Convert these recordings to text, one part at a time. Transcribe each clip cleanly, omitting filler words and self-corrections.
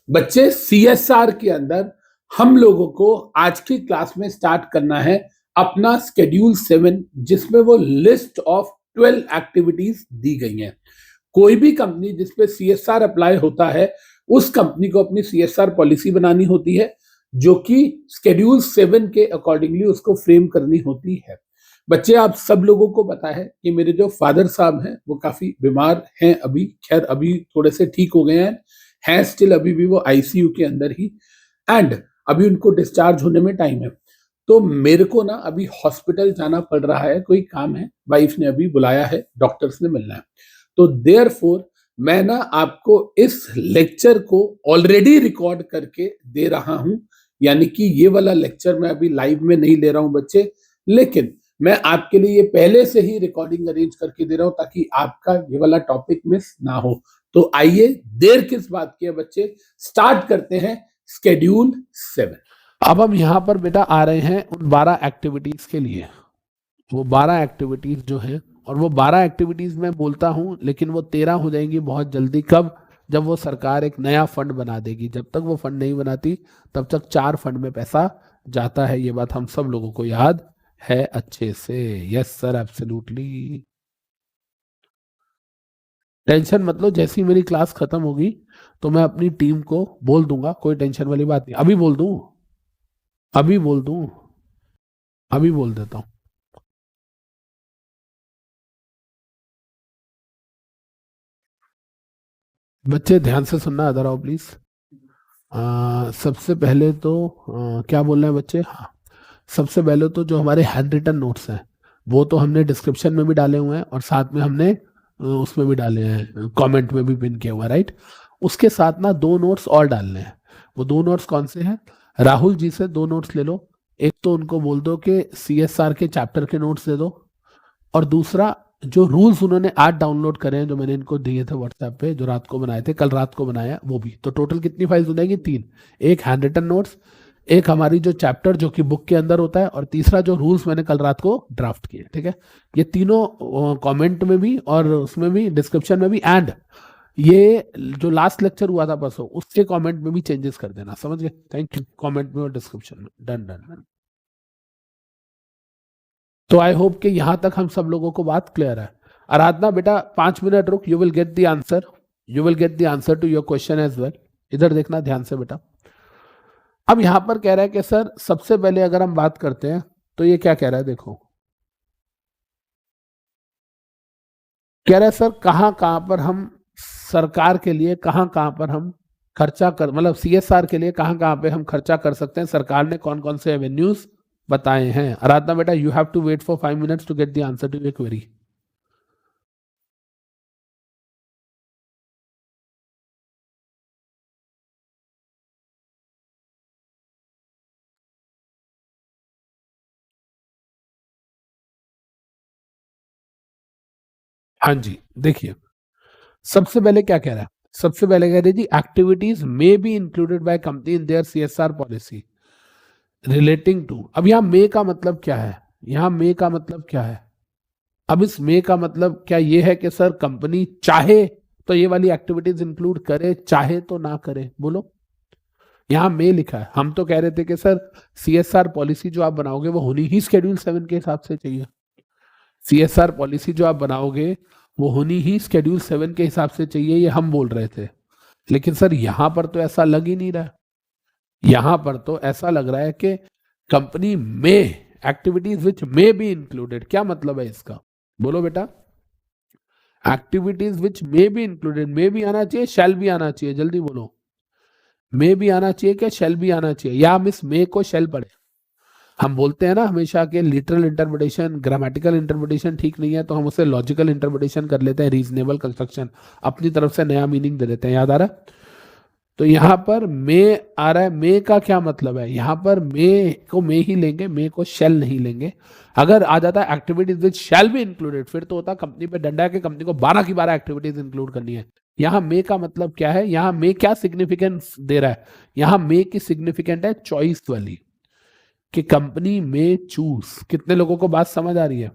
बच्चे सीएसआर के अंदर हम लोगों को आज की क्लास में स्टार्ट करना है अपना स्केड्यूल 7, जिसमें वो लिस्ट ऑफ 12 एक्टिविटीज दी गई हैं। कोई भी कंपनी जिसपे सीएसआर अप्लाई होता है, उस कंपनी को अपनी सीएसआर पॉलिसी बनानी होती है, जो कि स्केड्यूल 7 के अकॉर्डिंगली उसको फ्रेम करनी होती है। बच्चे, आप सब लोगों को पता है कि मेरे जो फादर साहब हैं वो काफी बीमार हैं अभी, खैर अभी थोड़े से ठीक हो गए हैं स्टिल अभी भी वो आईसीयू के अंदर ही, एंड अभी उनको डिस्चार्ज होने में टाइम है। तो मेरे को ना अभी हॉस्पिटल जाना पड़ रहा है, कोई काम है, वाइफ ने अभी बुलाया है, डॉक्टर्स ने मिलना है। तो देयरफॉर मैं ना आपको इस लेक्चर को ऑलरेडी रिकॉर्ड करके दे रहा हूं, यानी कि ये वाला लेक्चर मैं अभी लाइव में नहीं ले रहा हूं बच्चे, लेकिन मैं आपके लिए ये पहले से ही रिकॉर्डिंग अरेंज करके दे रहा हूं ताकि आपका ये वाला टॉपिक मिस ना हो। तो आइए, देर किस बात की है बच्चे, स्टार्ट करते हैं स्केड्यूल 7। अब हम यहाँ पर बेटा आ रहे हैं उन 12 एक्टिविटीज के लिए। वो 12 एक्टिविटीज जो है, और वो 12 एक्टिविटीज मैं बोलता हूँ, लेकिन वो 13 हो जाएंगी बहुत जल्दी। कब? जब वो सरकार एक नया फंड बना देगी। जब तक वो फंड नहीं बनाती तब तक 4 फंड में पैसा जाता है। ये बात हम सब लोगों को याद है अच्छे से। Yes sir, absolutely. टेंशन मत लो, जैसी मेरी क्लास खत्म होगी तो मैं अपनी टीम को बोल दूंगा, कोई टेंशन वाली बात नहीं। अभी बोल दूं, अभी बोल दूं, अभी बोल देता हूं। बच्चे ध्यान से सुनना, अदर आओ प्लीज। सबसे पहले तो क्या बोल रहे हैं बच्चे? हाँ, सबसे पहले तो जो हमारे हैंड रिटन नोट्स हैं वो तो हमने डिस्क्रिप्शन में भी डाले हुए हैं, और साथ में हमने उसमें भी डाले हैं, कमेंट में भी पिन किया हुआ है, राइट। उसके साथ ना 2 नोट्स और डालने हैं। वो 2 नोट्स कौन से हैं? राहुल जी से 2 नोट्स ले लो। एक तो उनको बोल दो कि सीएसआर के चैप्टर के नोट्स दे दो, और दूसरा जो रूल्स उन्होंने आज डाउनलोड करे हैं, जो मैंने इनको दिए थे व्हाट्सएप पे, जो रात को बनाए थे, कल रात को बनाया, वो भी। तो टोटल कितनी फाइल्स हो जाएगी? 3। एक हैंड रिटन नोट्स, एक हमारी जो चैप्टर जो कि बुक के अंदर होता है, और तीसरा जो रूल्स मैंने कल रात को ड्राफ्ट किए। ठीक है, ये तीनों कमेंट में भी और उसमें भी, डिस्क्रिप्शन में भी, एंड ये जो लास्ट लेक्चर हुआ था परसों उसके कमेंट में भी चेंजेस कर देना। समझ गए? Thank you. कमेंट में और डिस्क्रिप्शन में। Done done done. तो आई होप कि यहां तक हम सब लोगों को बात क्लियर है। आराधना बेटा 5 मिनट रुक, you will get the answer, you will get the answer to your question as well. इधर देखना ध्यान से बेटा। अब यहां पर कह रहा है कि सर सबसे पहले अगर हम बात करते हैं तो ये क्या कह रहा है, देखो। कह रहा है सर कहां कहां पर हम सरकार के लिए, कहां कहां पर हम खर्चा कर, मतलब सीएसआर के लिए कहां कहां पे हम खर्चा कर सकते हैं, सरकार ने कौन कौन से एवेन्यूज बताए हैं। आराधना बेटा you have to wait for 5 minutes to get the answer to your query. हाँ जी, देखिए सबसे पहले क्या कह रहा है, सबसे पहले कह रही जी activities may be included by company in their CSR policy relating to. अब यहाँ मे का मतलब क्या है? यहाँ मे का मतलब क्या है? अब इस मे का मतलब क्या ये है कि सर कंपनी चाहे तो ये वाली एक्टिविटीज इंक्लूड करे, चाहे तो ना करे? बोलो। यहाँ मे लिखा है। हम तो कह रहे थे कि सर सीएसआर पॉलिसी जो आप बनाओगे वो होनी ही स्केड्यूल 7 के हिसाब से चाहिए। सीएसआर पॉलिसी जो आप बनाओगे वो होनी ही स्केड्यूल 7 के हिसाब से चाहिए, ये हम बोल रहे थे। लेकिन सर यहां पर तो ऐसा लग ही नहीं रहा। यहां पर तो ऐसा लग रहा है कि कंपनी में activities which may be included. क्या मतलब है इसका? बोलो बेटा। Activities which may be included, मे भी आना चाहिए, शैल भी आना चाहिए? जल्दी बोलो। मे भी आना चाहिए क्या शैल भी आना चाहिए? या हम इस मे को शैल पढ़े? हम बोलते हैं ना हमेशा कि लिटरल इंटरप्रिटेशन, ग्रामेटिकल इंटरप्रिटेशन ठीक नहीं है, तो हम उसे लॉजिकल इंटरप्रिटेशन कर लेते हैं, रीजनेबल कंस्ट्रक्शन, अपनी तरफ से नया मीनिंग दे देते हैं। याद आ रहा है? तो यहां पर मे आ रहा है। मे का क्या मतलब है? यहां पर मे को मे ही लेंगे, मे को शेल नहीं लेंगे। अगर आ जाता है activities which shall be included, फिर तो होता कंपनी पे डंडा है कि कंपनी को 12 की 12 एक्टिविटीज इंक्लूड करनी है। यहाँ मे का मतलब क्या है? यहाँ मे क्या सिग्निफिकेंस दे रहा है? यहाँ मे की सिग्निफिकेंट है चॉइस वाली, कि कंपनी में चूज। कितने लोगों को बात समझ आ रही है?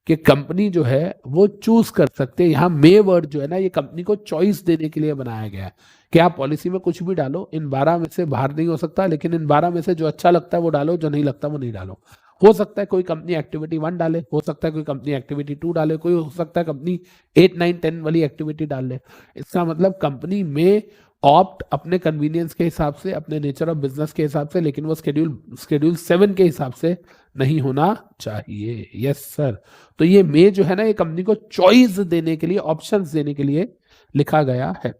कि कंपनी जो है वो चूज कर सकते हैं। यहाँ मे वर्ड जो है ना, ये कंपनी को चॉइस देने के लिए बनाया गया है कि आप पॉलिसी में कुछ भी डालो, इन 12 में से बाहर नहीं हो सकता, लेकिन इन 12 में से जो अच्छा लगता है वो डालो, जो नहीं लगता वो नहीं डालो। हो सकता है कोई कंपनी एक्टिविटी 1 डाले, हो सकता है कोई कंपनी एक्टिविटी 2 डाले, कोई हो सकता है कंपनी 8, 9, 10 वाली एक्टिविटी डाल ले। इसका मतलब कंपनी में ऑप्ट अपने कन्वीनियंस के हिसाब से, अपने नेचर ऑफ बिजनेस के हिसाब से, लेकिन वो शेड्यूल 7 के हिसाब से नहीं होना चाहिए। Yes sir. तो ये मे जो है ना, ये कंपनी को चॉइस देने के लिए, ऑप्शंस देने के लिए लिखा गया है।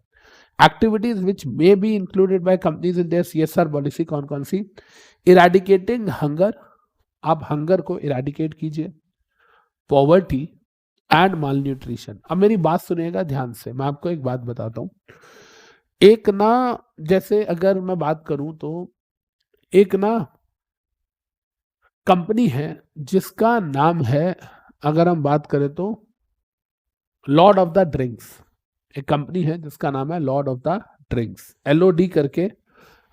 Activities which may be included by companies in their CSR policy कौन कौन सी? इरेडिकेटिंग हंगर, आप हंगर को इरेडिकेट कीजिए। Poverty and mall nutrition. अब मेरी बात सुनिएगा ध्यान से, मैं आपको एक बात बताता हूं। एक ना, जैसे अगर मैं बात करूं तो एक ना कंपनी है जिसका नाम है, अगर हम बात करें तो लॉर्ड ऑफ द ड्रिंक्स। एक कंपनी है जिसका नाम है Lord of the drinks, LOD करके।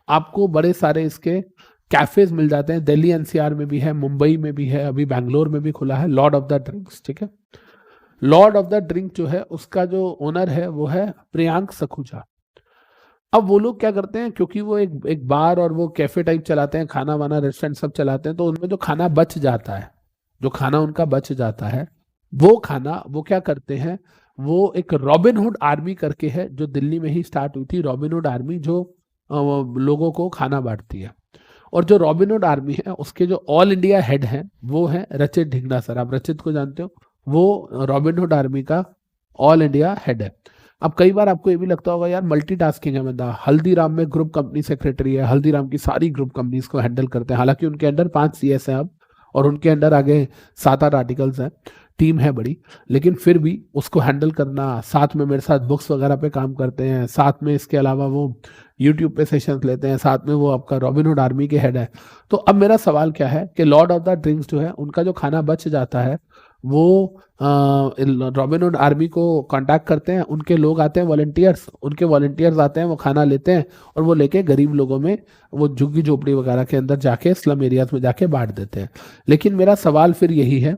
आपको बड़े सारे इसके कैफेज मिल जाते हैं, दिल्ली NCR में भी है, मुंबई में भी है, अभी बैंगलोर में भी खुला है लॉर्ड ऑफ द ड्रिंक्स। ठीक है, लॉर्ड ऑफ द ड्रिंक जो है उसका जो ओनर है वो है प्रियांक सखुजा। अब वो लोग क्या करते हैं, क्योंकि वो एक बार और वो कैफे टाइप चलाते हैं, खाना वाना रेस्टोरेंट सब चलाते हैं, तो उनमें जो खाना बच जाता है, जो खाना उनका बच जाता है, वो खाना वो क्या करते हैं, वो एक रॉबिनहुड आर्मी करके है जो दिल्ली में ही स्टार्ट हुई थी। रॉबिनहुड आर्मी जो लोगों को खाना बांटती है। और जो रॉबिनहुड आर्मी है उसके जो ऑल इंडिया हेड हैं वो है रचित ढिंगना सर। आप रचित को जानते हो, वो रॉबिनहुड आर्मी का ऑल इंडिया हेड है। अब कई बार आपको ये भी लगता होगा यार मल्टीटास्किंग है बंदा, हल्दीराम में ग्रुप कंपनी सेक्रेटरी है, हल्दीराम की सारी ग्रुप कंपनीज को हैंडल करते हैं। हालांकि उनके अंडर 5 CS हैं अब, और उनके अंडर आगे 7-8 आर्टिकल्स हैं, टीम है बड़ी, लेकिन फिर भी उसको हैंडल करना, साथ में मेरे साथ बुक्स वगैरह पे काम करते हैं, साथ में इसके अलावा वो यूट्यूब पे सेशंस लेते हैं, साथ में वो आपका रॉबिनहुड आर्मी के हेड है। तो अब मेरा सवाल क्या है कि लॉर्ड ऑफ द ड्रिंक्स जो है उनका जो खाना बच जाता है वो रॉबिनहुड आर्मी को कांटेक्ट करते हैं, उनके लोग आते हैं वॉलंटियर्स, उनके वॉलंटियर्स आते हैं, वो खाना लेते हैं और वो लेके गरीब लोगों में, वो झुग्गी झोपड़ी वगैरह के अंदर जाके, स्लम एरियाज में जाके बांट देते हैं। लेकिन मेरा सवाल फिर यही है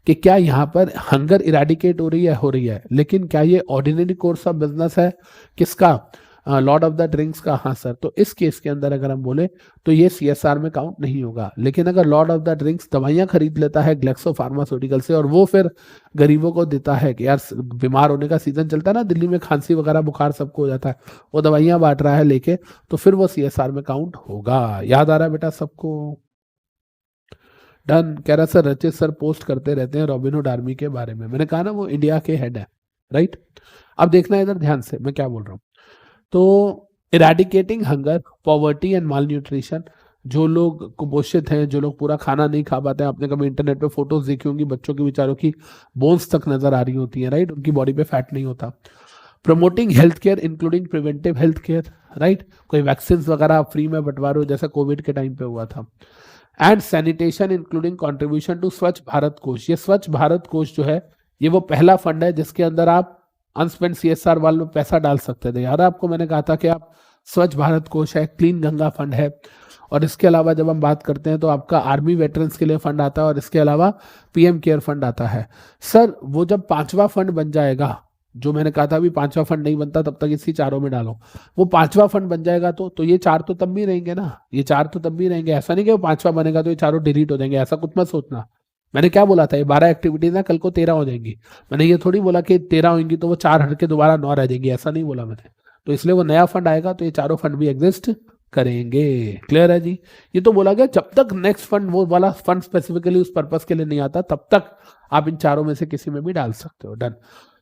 कि क्या यहाँ पर हंगर इरेडिकेट हो रही है, लेकिन क्या ये ऑर्डिनरी कोर्स ऑफ बिजनेस है किसका? लॉर्ड ऑफ द ड्रिंक्स का। हाँ सर। तो इस केस के अंदर अगर हम बोले तो ये CSR में काउंट नहीं होगा। लेकिन अगर लॉर्ड ऑफ द ड्रिंक्स दवाइयां खरीद लेता है ग्लेक्सो फार्मास्यूटिकल से और वो फिर गरीबों को देता है कि यार बीमार होने का सीजन चलता है ना, दिल्ली में खांसी वगैरह बुखार सबको हो जाता है, वो दवाइयां बांट रहा है लेके, तो फिर वो CSR में काउंट होगा। याद आ रहा है बेटा सबको? डन। कह रहा सर रचित सर पोस्ट करते रहते हैं रॉबिनहुड आर्मी के बारे में। मैंने कहा ना वो इंडिया के हेड है, राइट। अब देखना है इधर ध्यान से मैं क्या बोल रहा हूँ। तो eradicating hunger, poverty and mall nutrition. जो लोग कुपोषित हैं, जो लोग पूरा खाना नहीं खा पाते हैं, आपने कभी इंटरनेट पे फोटोज देखी होंगी बच्चों की, बेचारों की बोन्स तक नजर आ रही होती हैं, राइट, उनकी बॉडी पे फैट नहीं होता। Promoting health care including preventive health care, right, कोई वैक्सीन वगैरह आप फ्री में बंटवा रहे हो जैसा कोविड के टाइम पे हुआ था। And sanitation including contribution to Swachh Bharat कोष। ये स्वच्छ भारत कोष जो है ये वो पहला फंड है जिसके अंदर आप अनस्पेंड CSR वालों में पैसा डाल सकते थे। यार आपको मैंने कहा था कि आप स्वच्छ भारत कोष है, क्लीन गंगा फंड है, और इसके अलावा जब हम बात करते हैं तो आपका आर्मी वेटरन्स के लिए फंड आता है, और इसके अलावा PM केयर फंड आता है। सर वो जब 5वां फंड बन जाएगा, जो मैंने कहा था अभी 5वां फंड नहीं बनता तब तक इसी चारों में डालो, वो 5वां फंड बन जाएगा तो ये 4 तो तब भी रहेंगे ना, ये 4 तो तब भी रहेंगे। ऐसा नहीं कि वो 5वां बनेगा तो ये चारों डिलीट हो जाएंगे, ऐसा कुछ मत सोचना। मैंने क्या बोला था, ये 12 एक्टिविटीज ना कल को 13 हो जाएंगी। मैंने ये थोड़ी बोला कि 13 होंगी तो वो 4 हट के दोबारा 9 रह जाएंगी, ऐसा नहीं बोला मैंने। तो इसलिए वो नया फंड आएगा तो ये चारों फंड भी एग्जिस्ट करेंगे। क्लियर है जी? ये तो बोला गया जब तक नेक्स्ट फंड, वो वाला फंड स्पेसिफिकली उस पर्पस के लिए नहीं आता, तब तक आप इन चारों में से किसी में भी डाल सकते हो। डन।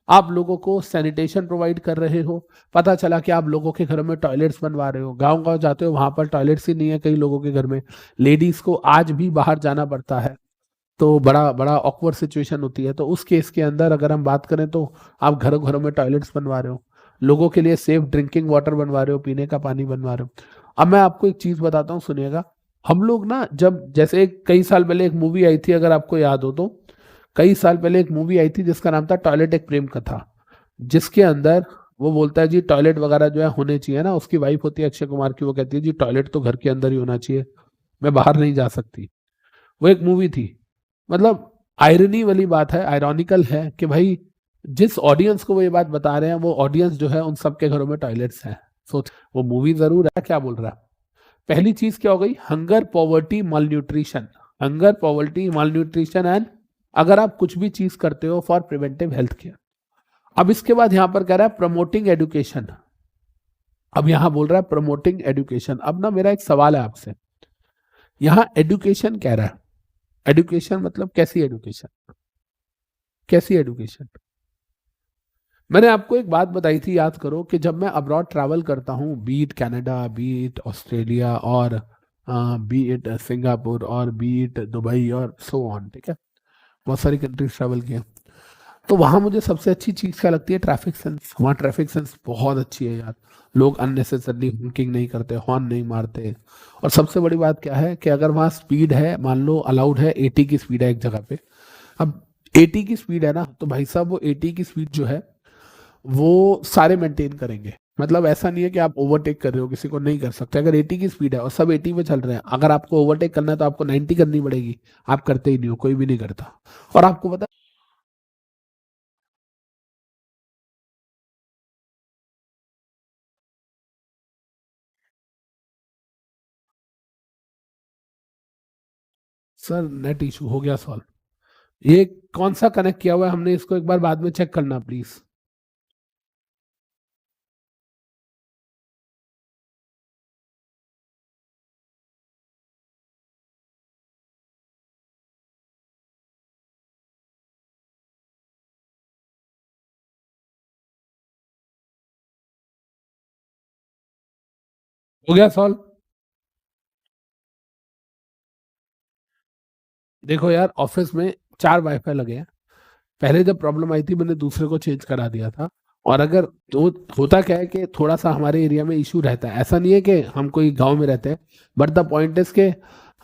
आप लोगों को सैनिटेशन प्रोवाइड कर रहे हो, पता चला कि आप लोगों के घरों में टॉयलेट्स बनवा रहे हो, गांव गांव जाते हो वहां पर टॉयलेट्स ही नहीं है कई लोगों के घर में, लेडीज को आज भी बाहर जाना पड़ता है, तो बड़ा बड़ा ऑकवर्ड सिचुएशन होती है। तो उस केस के अंदर अगर हम बात करें तो आप घरों घरों में टॉयलेट्स बनवा रहे हो, लोगों के लिए सेफ ड्रिंकिंग वाटर बनवा रहे हो, पीने का पानी बनवा रहे हो। अब मैं आपको एक चीज बताता हूँ, सुनिएगा। हम लोग ना जब, जैसे कई साल पहले एक मूवी आई थी, अगर आपको याद हो तो, कई साल पहले एक मूवी आई थी जिसका नाम था टॉयलेट एक प्रेम कथा, जिसके अंदर वो बोलता है जी टॉयलेट वगैरह जो है होने चाहिए ना, उसकी वाइफ होती है अक्षय कुमार की, वो कहती है जी टॉयलेट तो घर के अंदर ही होना चाहिए, मैं बाहर नहीं जा सकती। वो एक मूवी थी, मतलब आयरनी वाली बात है, आयरॉनिकल है कि भाई जिस ऑडियंस को वो ये बात बता रहे हैं वो ऑडियंस जो है उन सबके घरों में टॉयलेट्स हैं। सोच, वो मूवी जरूर है, क्या बोल रहा है। पहली चीज क्या हो गई, hunger poverty malnutrition, hunger poverty malnutrition and अगर आप कुछ भी चीज करते हो फॉर प्रिवेंटिव हेल्थ केयर। अब इसके बाद यहां पर कह रहा है प्रमोटिंग एजुकेशन, अब यहां बोल रहा है प्रमोटिंग एजुकेशन। अब ना मेरा एक सवाल है आपसे, यहां एजुकेशन कह रहा है, एजुकेशन मतलब कैसी एजुकेशन, कैसी एजुकेशन। मैंने आपको एक बात बताई थी, याद करो, कि जब मैं अब्रॉड ट्रैवल करता हूँ, बीट कनाडा, बीट ऑस्ट्रेलिया और बीट सिंगापुर और बीट दुबई और सो ऑन, ठीक है, बहुत सारी कंट्रीज ट्रैवल किए, तो वहाँ मुझे सबसे अच्छी चीज़ क्या लगती है, ट्रैफिक सेंस। वहाँ ट्रैफिक सेंस बहुत अच्छी है यार, लोग अननेसेसरली हॉकिंग नहीं करते, हॉर्न नहीं मारते। और सबसे बड़ी बात क्या है कि अगर वहाँ स्पीड है, मान लो अलाउड है 80 की स्पीड है एक जगह पे, अब 80 की स्पीड है ना, तो भाई साहब वो 80 की स्पीड जो है वो सारे मेंटेन करेंगे। मतलब ऐसा नहीं है कि आप ओवरटेक कर रहे हो किसी को, नहीं कर सकते। अगर 80 की स्पीड है और सब 80 में चल रहे हैं, अगर आपको ओवरटेक करना है तो आपको 90 करनी पड़ेगी, आप करते ही नहीं हो, कोई भी नहीं करता। और आपको पता, सर नेट इशू हो गया सॉल्व। ये कौन सा कनेक्ट किया हुआ है हमने, इसको एक बार बाद में चेक करना प्लीज। हो गया सॉल्व। देखो यार, ऑफिस में 4 वाईफाई लगे हैं, पहले जब प्रॉब्लम आई थी मैंने दूसरे को चेंज करा दिया था। और अगर तो होता क्या है कि थोड़ा सा हमारे एरिया में इशू रहता है, ऐसा नहीं है कि हम कोई गांव में रहते हैं, बट द पॉइंट इज के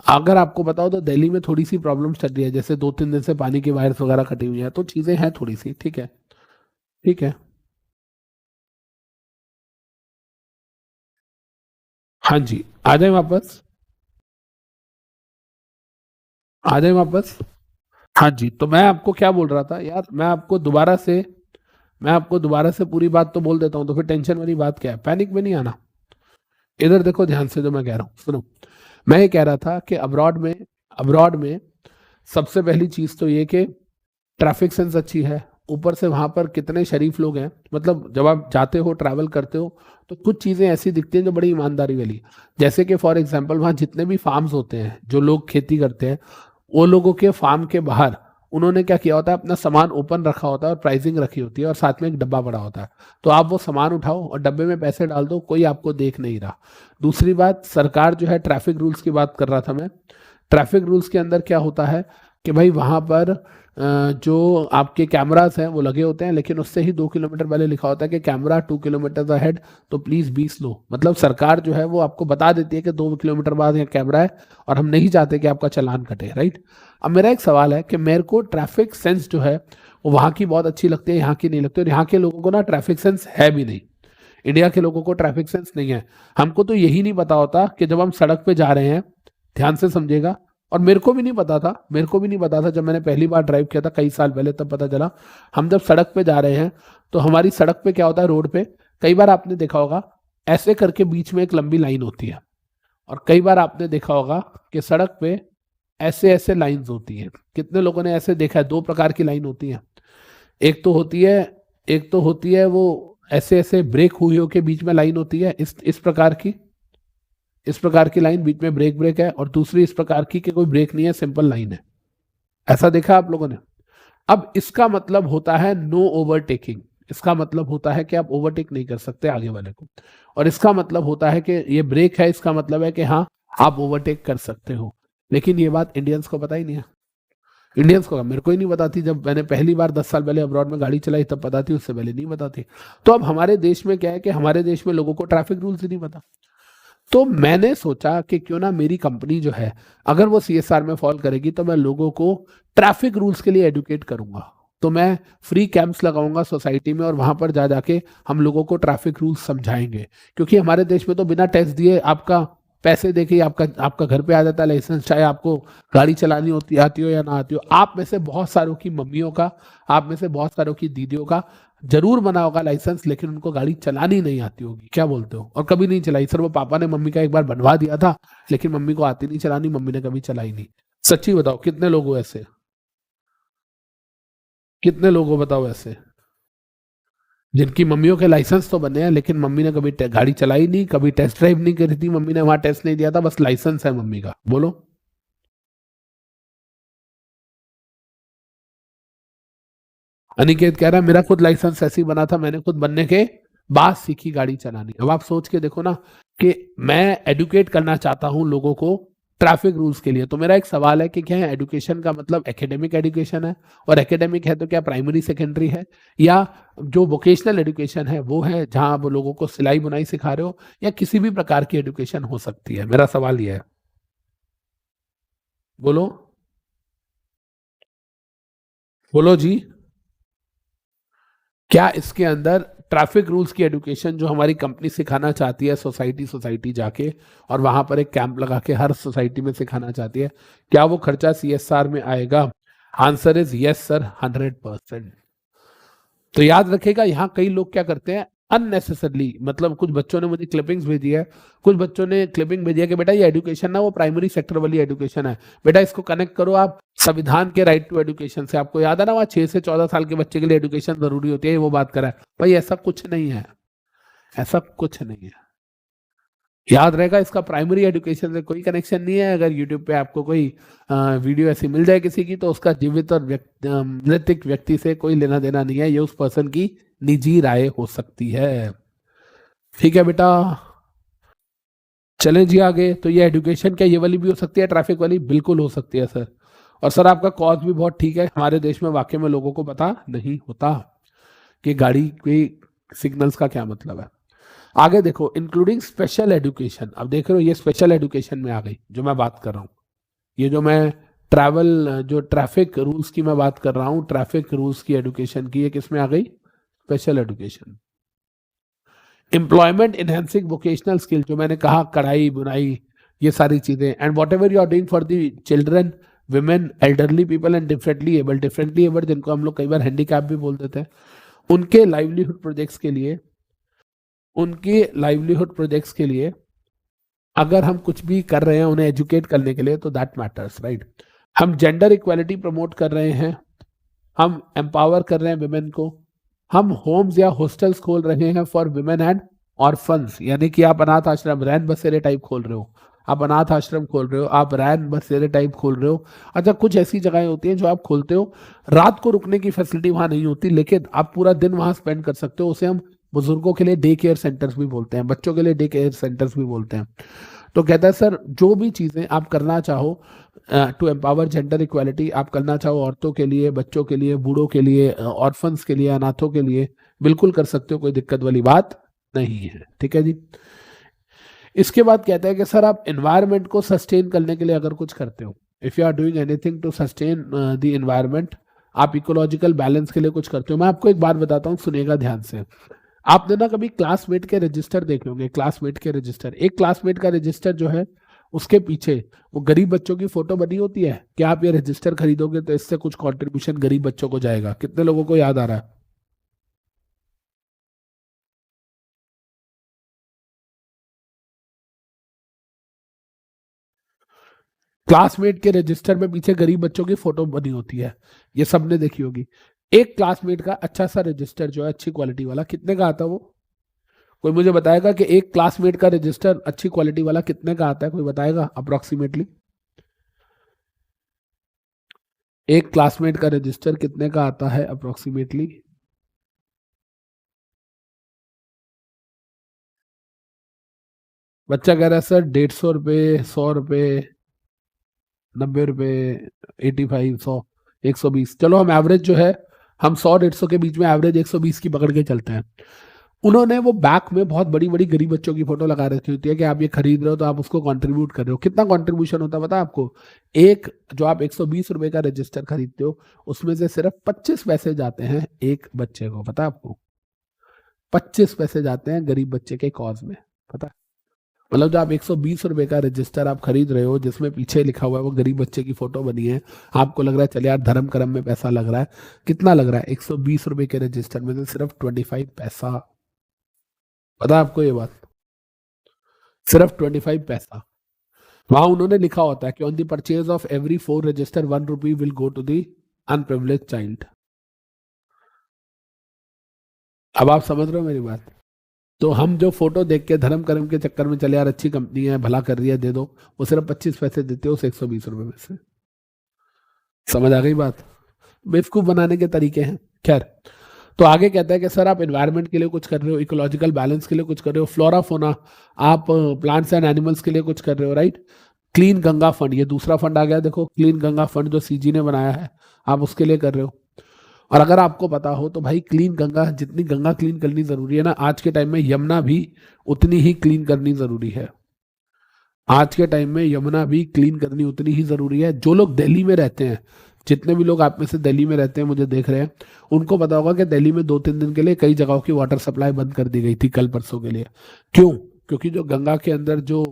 अगर आपको बताओ तो दिल्ली में थोड़ी सी प्रॉब्लम चल रही है, जैसे 2-3 दिन से पानी की वायर्स वगैरह कटी हुई है, तो चीजें हैं थोड़ी सी, ठीक है, ठीक है। हाँ जी, आ जाए वापस, आ जाए वापस। हाँ जी, तो मैं आपको क्या बोल रहा था यार, मैं आपको दोबारा से पूरी बात तो बोल देता हूँ, तो फिर टेंशन वाली बात क्या है, पैनिक में नहीं आना। इधर देखो ध्यान से, जो मैं कह रहा हूँ सुनो। मैं ये कह रहा था कि अब्रॉड में सबसे पहली चीज तो ये कि ट्रैफिक सेंस अच्छी है, ऊपर से वहां पर कितने शरीफ लोग हैं। मतलब जब आप जाते हो, ट्रैवल करते हो, तो कुछ चीजें ऐसी दिखती हैं जो बड़ी ईमानदारी वाली, जैसे कि फॉर एग्जांपल वहाँ जितने भी फार्म्स होते हैं, जो लोग खेती करते हैं, वो लोगों के फार्म के बाहर उन्होंने क्या किया होता है, अपना सामान ओपन रखा होता है और प्राइसिंग रखी होती है और साथ में एक डब्बा पड़ा होता है, तो आप वो सामान उठाओ और डब्बे में पैसे डाल दो, कोई आपको देख नहीं रहा। दूसरी बात, सरकार जो है, ट्रैफिक रूल्स की बात कर रहा था मैं, ट्रैफिक रूल्स के अंदर क्या होता है कि भाई वहाँ पर जो आपके कैमरास हैं वो लगे होते हैं, लेकिन उससे ही 2 किलोमीटर पहले लिखा होता है कि कैमरा 2 किलोमीटर अहेड, तो प्लीज बी स्लो। मतलब सरकार जो है वो आपको बता देती है कि 2 किलोमीटर बाद यहाँ कैमरा है और हम नहीं चाहते कि आपका चालान कटे, राइट। अब मेरा एक सवाल है कि मेरे को ट्रैफिक सेंस जो है वो वहाँ की बहुत अच्छी लगती है, यहाँ की नहीं लगती, और यहाँ के लोगों को ना ट्रैफिक सेंस है भी नहीं। इंडिया के लोगों को ट्रैफिक सेंस नहीं है। हमको तो यही नहीं पता होता कि जब हम सड़क पे जा रहे हैं, ध्यान से समझिएगा, और मेरे को भी नहीं पता था, मेरे को भी नहीं पता था जब मैंने पहली बार ड्राइव किया था कई साल पहले, तब पता चला। हम जब सड़क पे जा रहे हैं तो हमारी सड़क पे क्या होता है, रोड पे कई बार आपने देखा होगा ऐसे करके बीच में एक लंबी लाइन होती है, और कई बार आपने देखा होगा कि सड़क पे ऐसे ऐसे लाइंस होती हैं। कितने लोगों ने ऐसे देखा है, 2 प्रकार की लाइन होती है। एक तो होती है एक तो होती है वो ऐसे ऐसे ब्रेक हुई हो के बीच में लाइन होती है, इस प्रकार की लाइन, बीच में ब्रेक ब्रेक है, और दूसरी इस प्रकार की कि कोई ब्रेक नहीं है, सिंपल लाइन है। ऐसा देखा आप लोगों ने। अब इसका मतलब होता है नो ओवरटेकिंग, इसका मतलब होता है कि आप ओवरटेक नहीं कर सकते आगे वाले को, और इसका मतलब होता है कि ये ब्रेक है, इसका मतलब है कि हाँ आप ओवरटेक कर सकते हो। लेकिन ये बात इंडियंस को पता ही नहीं है। इंडियंस को, मेरे को ही नहीं पता थी, जब मैंने पहली बार 10 साल पहले अब्रॉड में गाड़ी चलाई तब पता थी, उससे पहले नहीं पता थी। तो अब हमारे देश में क्या है कि हमारे देश में लोगों को ट्रैफिक रूल्स ही नहीं पता। तो मैंने सोचा कि क्यों ना मेरी कंपनी जो है, अगर वो सीएसआर में फॉल करेगी, तो मैं लोगों को ट्रैफिक रूल्स के लिए एडुकेट करूंगा। तो मैं फ्री कैंप्स लगाऊंगा सोसाइटी में, और वहां पर जा जाके हम लोगों को ट्रैफिक रूल्स समझाएंगे, क्योंकि हमारे देश में तो बिना टेस्ट दिए आपका पैसे देके ही आपका घर पे आ जाता है लाइसेंस, चाहे आपको गाड़ी चलानी होती आती हो या ना आती हो। आप में से बहुत सारों की मम्मियों का, आप में से बहुत सारों की दीदियों का जरूर बना होगा लाइसेंस, लेकिन उनको गाड़ी चलानी नहीं आती होगी। क्या बोलते हो? और कभी नहीं चलाई। सर वो पापा ने मम्मी का एक बार बनवा दिया था, लेकिन मम्मी को आती नहीं चलानी, मम्मी ने कभी चलाई नहीं। सच्ची बताओ, कितने लोग हो ऐसे? कितने लोग हो बताओ ऐसे, जिनकी मम्मियों के लाइसेंस तो बने हैं, लेकिन मम्मी ने कभी गाड़ी चलाई नहीं, कभी टेस्ट ड्राइव नहीं करी थी, मम्मी ने वहां टेस्ट नहीं दिया था, बस लाइसेंस है मम्मी का। बोलो। अनिकेत कह रहा है मेरा खुद लाइसेंस ऐसे ही बना था, मैंने खुद बनने के बाद सीखी गाड़ी चलानी। अब आप सोच के देखो ना कि मैं एडुकेट करना चाहता हूं लोगों को ट्रैफिक रूल्स के लिए। तो मेरा एक सवाल है कि क्या है एडुकेशन का मतलब एकेडमिक एडुकेशन है, और एकेडमिक है तो क्या प्राइमरी सेकेंडरी है, या जो वोकेशनल एडुकेशन है वो है जहां आप लोगों को सिलाई बुनाई सिखा रहे हो, या किसी भी प्रकार की एडुकेशन हो सकती है? मेरा सवाल यह है, बोलो बोलो जी। क्या इसके अंदर ट्रैफिक रूल्स की एडुकेशन जो हमारी कंपनी सिखाना चाहती है, सोसाइटी सोसाइटी जाके और वहां पर एक कैंप लगा के हर सोसाइटी में सिखाना चाहती है, क्या वो खर्चा CSR में आएगा? Answer is yes sir, 100%। तो याद रखेगा, यहाँ कई लोग क्या करते हैं अननेसेसरली, मतलब कुछ बच्चों ने मुझे क्लिपिंग्स भेजी है, कुछ बच्चों ने क्लिपिंग भेजी है कि बेटा ये एडुकेशन ना वो प्राइमरी सेक्टर वाली एडुकेशन है, बेटा इसको कनेक्ट करो आप संविधान के राइट टू एडुकेशन से। आपको याद है ना, वहाँ 6 से 14 साल के बच्चे के लिए एडुकेशन जरूरी होती है, वो बात करा है भाई। ऐसा कुछ नहीं है, ऐसा कुछ नहीं है। याद रहेगा, इसका प्राइमरी एजुकेशन से कोई कनेक्शन नहीं है। अगर यूट्यूब पे आपको कोई वीडियो ऐसी मिल जाए किसी की, तो उसका जीवित और मृतिक व्यक्ति से कोई लेना देना नहीं है, ये उस पर्सन की निजी राय हो सकती है। ठीक है बेटा, चलें जी आगे। तो ये एजुकेशन क्या ये वाली भी हो सकती है, ट्रैफिक वाली? बिल्कुल हो सकती है सर। और सर आपका कॉज भी बहुत ठीक है, हमारे देश में वाकई में लोगों को पता नहीं होता कि गाड़ी के सिग्नल्स का क्या मतलब है। आगे देखो, इंक्लूडिंग स्पेशल एजुकेशन। अब देख रहे हो ये स्पेशल एजुकेशन में आ गई जो मैं बात कर रहा हूँ। ये जो मैं जो ट्रैफिक रूल्स की मैं बात कर रहा हूँ, ट्रैफिक रूल्स की एजुकेशन की, ये किस में आ गई? Special education. Employment enhancing vocational skill, जो मैंने कहा कढ़ाई बुनाई ये सारी चीजें, and whatever you are doing for the children, women, elderly people and differently abled जिनको हम लोग कई बार हैंडीकैप भी बोल देते हैं, उनके लाइवलीहुड प्रोजेक्ट्स के लिए, उनके लाइवलीहुड प्रोजेक्ट्स के लिए अगर हम कुछ भी कर रहे हैं उन्हें एजुकेट करने के लिए, तो दैट मैटर्स, राइट। हम जेंडर इक्वालिटी प्रमोट कर रहे हैं, हम एम्पावर कर रहे हैं विमेन को, हम होम्स या हॉस्टल्स खोल रहे हैं फॉर विमेन एंड ऑर्फन्स, यानी कि आप अनाथ आश्रम, रैन बसेरे टाइप खोल रहे हो, आप अनाथ आश्रम खोल रहे हो, आप रैन बसेरे टाइप खोल रहे हो। अच्छा, कुछ ऐसी जगहें होती हैं जो आप खोलते हो, रात को रुकने की फैसिलिटी वहां नहीं होती, लेकिन आप पूरा दिन वहां स्पेंड कर सकते हो। उसे हम बुजुर्गों के लिए डे केयर सेंटर्स भी बोलते हैं, बच्चों के लिए डे केयर सेंटर्स भी बोलते हैं। तो कहता है सर जो भी चीजें आप करना चाहो टू एम्पावर जेंडर इक्वालिटी, आप करना चाहो औरतों के लिए, बच्चों के लिए, बूढ़ों के लिए, ऑर्फन्स के लिए, अनाथों के लिए, बिल्कुल कर सकते हो, कोई दिक्कत वाली बात नहीं है। ठीक है जी। इसके बाद कहता है कि सर आप एनवायरनमेंट को सस्टेन करने के लिए अगर कुछ करते हो, if you are doing anything to sustain the environment, आप इकोलॉजिकल बैलेंस के लिए कुछ करते हो। मैं आपको एक बात बताता हूँ, सुनेगा ध्यान से। आपने ना कभी क्लासमेट के रजिस्टर देखे होंगे, क्लासमेट के रजिस्टर, एक क्लासमेट का रजिस्टर जो है उसके पीछे वो गरीब बच्चों की फोटो बनी होती है कि आप ये रजिस्टर खरीदोगे तो इससे कुछ कंट्रीब्यूशन गरीब बच्चों को जाएगा। कितने लोगों को याद आ रहा है? क्लासमेट के रजिस्टर में पीछे गरीब बच्चों की फोटो बनी होती है, ये सबने देखी होगी। एक क्लासमेट का अच्छा सा रजिस्टर जो है अच्छी क्वालिटी वाला, कितने का आता है वो? कोई मुझे बताएगा कि एक क्लासमेट का रजिस्टर अच्छी क्वालिटी वाला कितने का आता है? कोई बताएगा अप्रोक्सीमेटली? एक क्लासमेट का रजिस्टर कितने का आता है अप्रोक्सीमेटली? बच्चा कह रहा है सर 150 रुपये, 100 रुपये, 90 रुपये, 85, 100, 120। चलो हम एवरेज जो है, हम 100-150 के बीच में एवरेज 120 की पकड़ के चलते हैं। उन्होंने वो बैक में बहुत बड़ी बड़ी गरीब बच्चों की फोटो लगा रखी होती है कि आप ये खरीद रहे हो तो आप उसको कंट्रीब्यूट कर रहे हो। कितना कंट्रीब्यूशन होता है पता है आपको? एक जो आप 120 रुपए का रजिस्टर खरीदते हो, उसमें से सिर्फ 25 पैसे जाते हैं एक बच्चे को, पता है आपको? 25 पैसे जाते हैं गरीब बच्चे के कॉज में, पता है? मतलब जो आप 120 रुपए का रजिस्टर आप खरीद रहे हो जिसमें पीछे लिखा हुआ है वो गरीब बच्चे की फोटो बनी है, आपको लग रहा है चल यार धर्म कर्म में पैसा लग रहा है, कितना लग रहा है? 120 रुपए के रजिस्टर में से सिर्फ 25 पैसा। पता है आपको ये बात? सिर्फ 25 पैसा। वहां उन्होंने लिखा होता है कि on the purchase of every 4 register 1 rupee will go to the underprivileged child. अब आप समझ रहे हो मेरी बात? तो हम जो फोटो देख के धर्म कर्म के चक्कर में चले यार अच्छी कंपनी है भला कर रही है दे दो, वो सिर्फ 25 पैसे देते हो उस 120 रुपए में से। समझ आ गई बात? बेवकूफ बनाने के तरीके हैं। खैर, तो आगे कहता है कि सर आप एनवायरनमेंट के लिए कुछ कर रहे हो, इकोलॉजिकल बैलेंस के लिए कुछ कर रहे हो, फ्लोरा फोना, आप प्लांट्स एंड एनिमल्स के लिए कुछ कर रहे हो, राइट? क्लीन गंगा फंड, ये दूसरा फंड आ गया, देखो क्लीन गंगा फंड जो सीजी ने बनाया है, आप उसके लिए कर रहे हो। और अगर आपको पता हो तो भाई क्लीन गंगा, जितनी गंगा क्लीन करनी जरूरी है ना, आज के टाइम में यमुना भी उतनी ही क्लीन करनी जरूरी है। आज के टाइम में यमुना भी क्लीन करनी उतनी ही जरूरी है। जो लोग दिल्ली में रहते हैं, जितने भी लोग आप में से दिल्ली में रहते हैं मुझे देख रहे हैं, उनको पता होगा कि दिल्ली में 2-3 दिन के लिए कई जगहों की वाटर सप्लाई बंद कर दी गई थी कल परसों के लिए। क्यों? क्योंकि जो गंगा के अंदर जो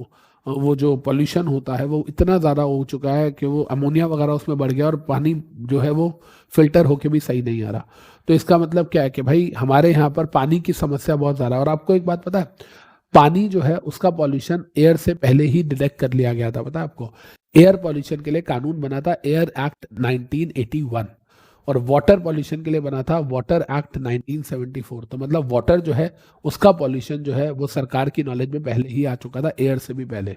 वो जो पॉल्यूशन होता है वो इतना ज़्यादा हो चुका है कि वो अमोनिया वगैरह उसमें बढ़ गया और पानी जो है वो फिल्टर होके भी सही नहीं आ रहा। तो इसका मतलब क्या है कि भाई हमारे यहाँ पर पानी की समस्या बहुत ज़्यादा है। और आपको एक बात पता है, पानी जो है उसका पॉल्यूशन एयर से पहले ही डिटेक्ट कर लिया गया था। पता है आपको? एयर पॉल्यूशन के लिए कानून बना था एयर एक्ट 1981 और वाटर पॉल्यूशन के लिए बना था वाटर एक्ट 1974। तो मतलब वाटर जो है उसका पॉल्यूशन जो है वो सरकार की नॉलेज में पहले ही आ चुका था, एयर से भी पहले।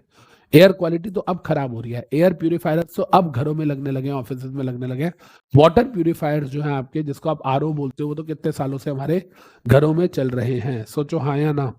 एयर क्वालिटी तो अब खराब हो रही है। एयर प्यूरिफायर्स तो अब घरों में लगने लगे हैं, ऑफिस में लगने लगे हैं। वाटर प्यूरिफायर्स जो है आपके, जिसको आप आरओ बोलते हो, वो तो कितने सालों से हमारे घरों में चल रहे हैं। सोचो हाँ या ना?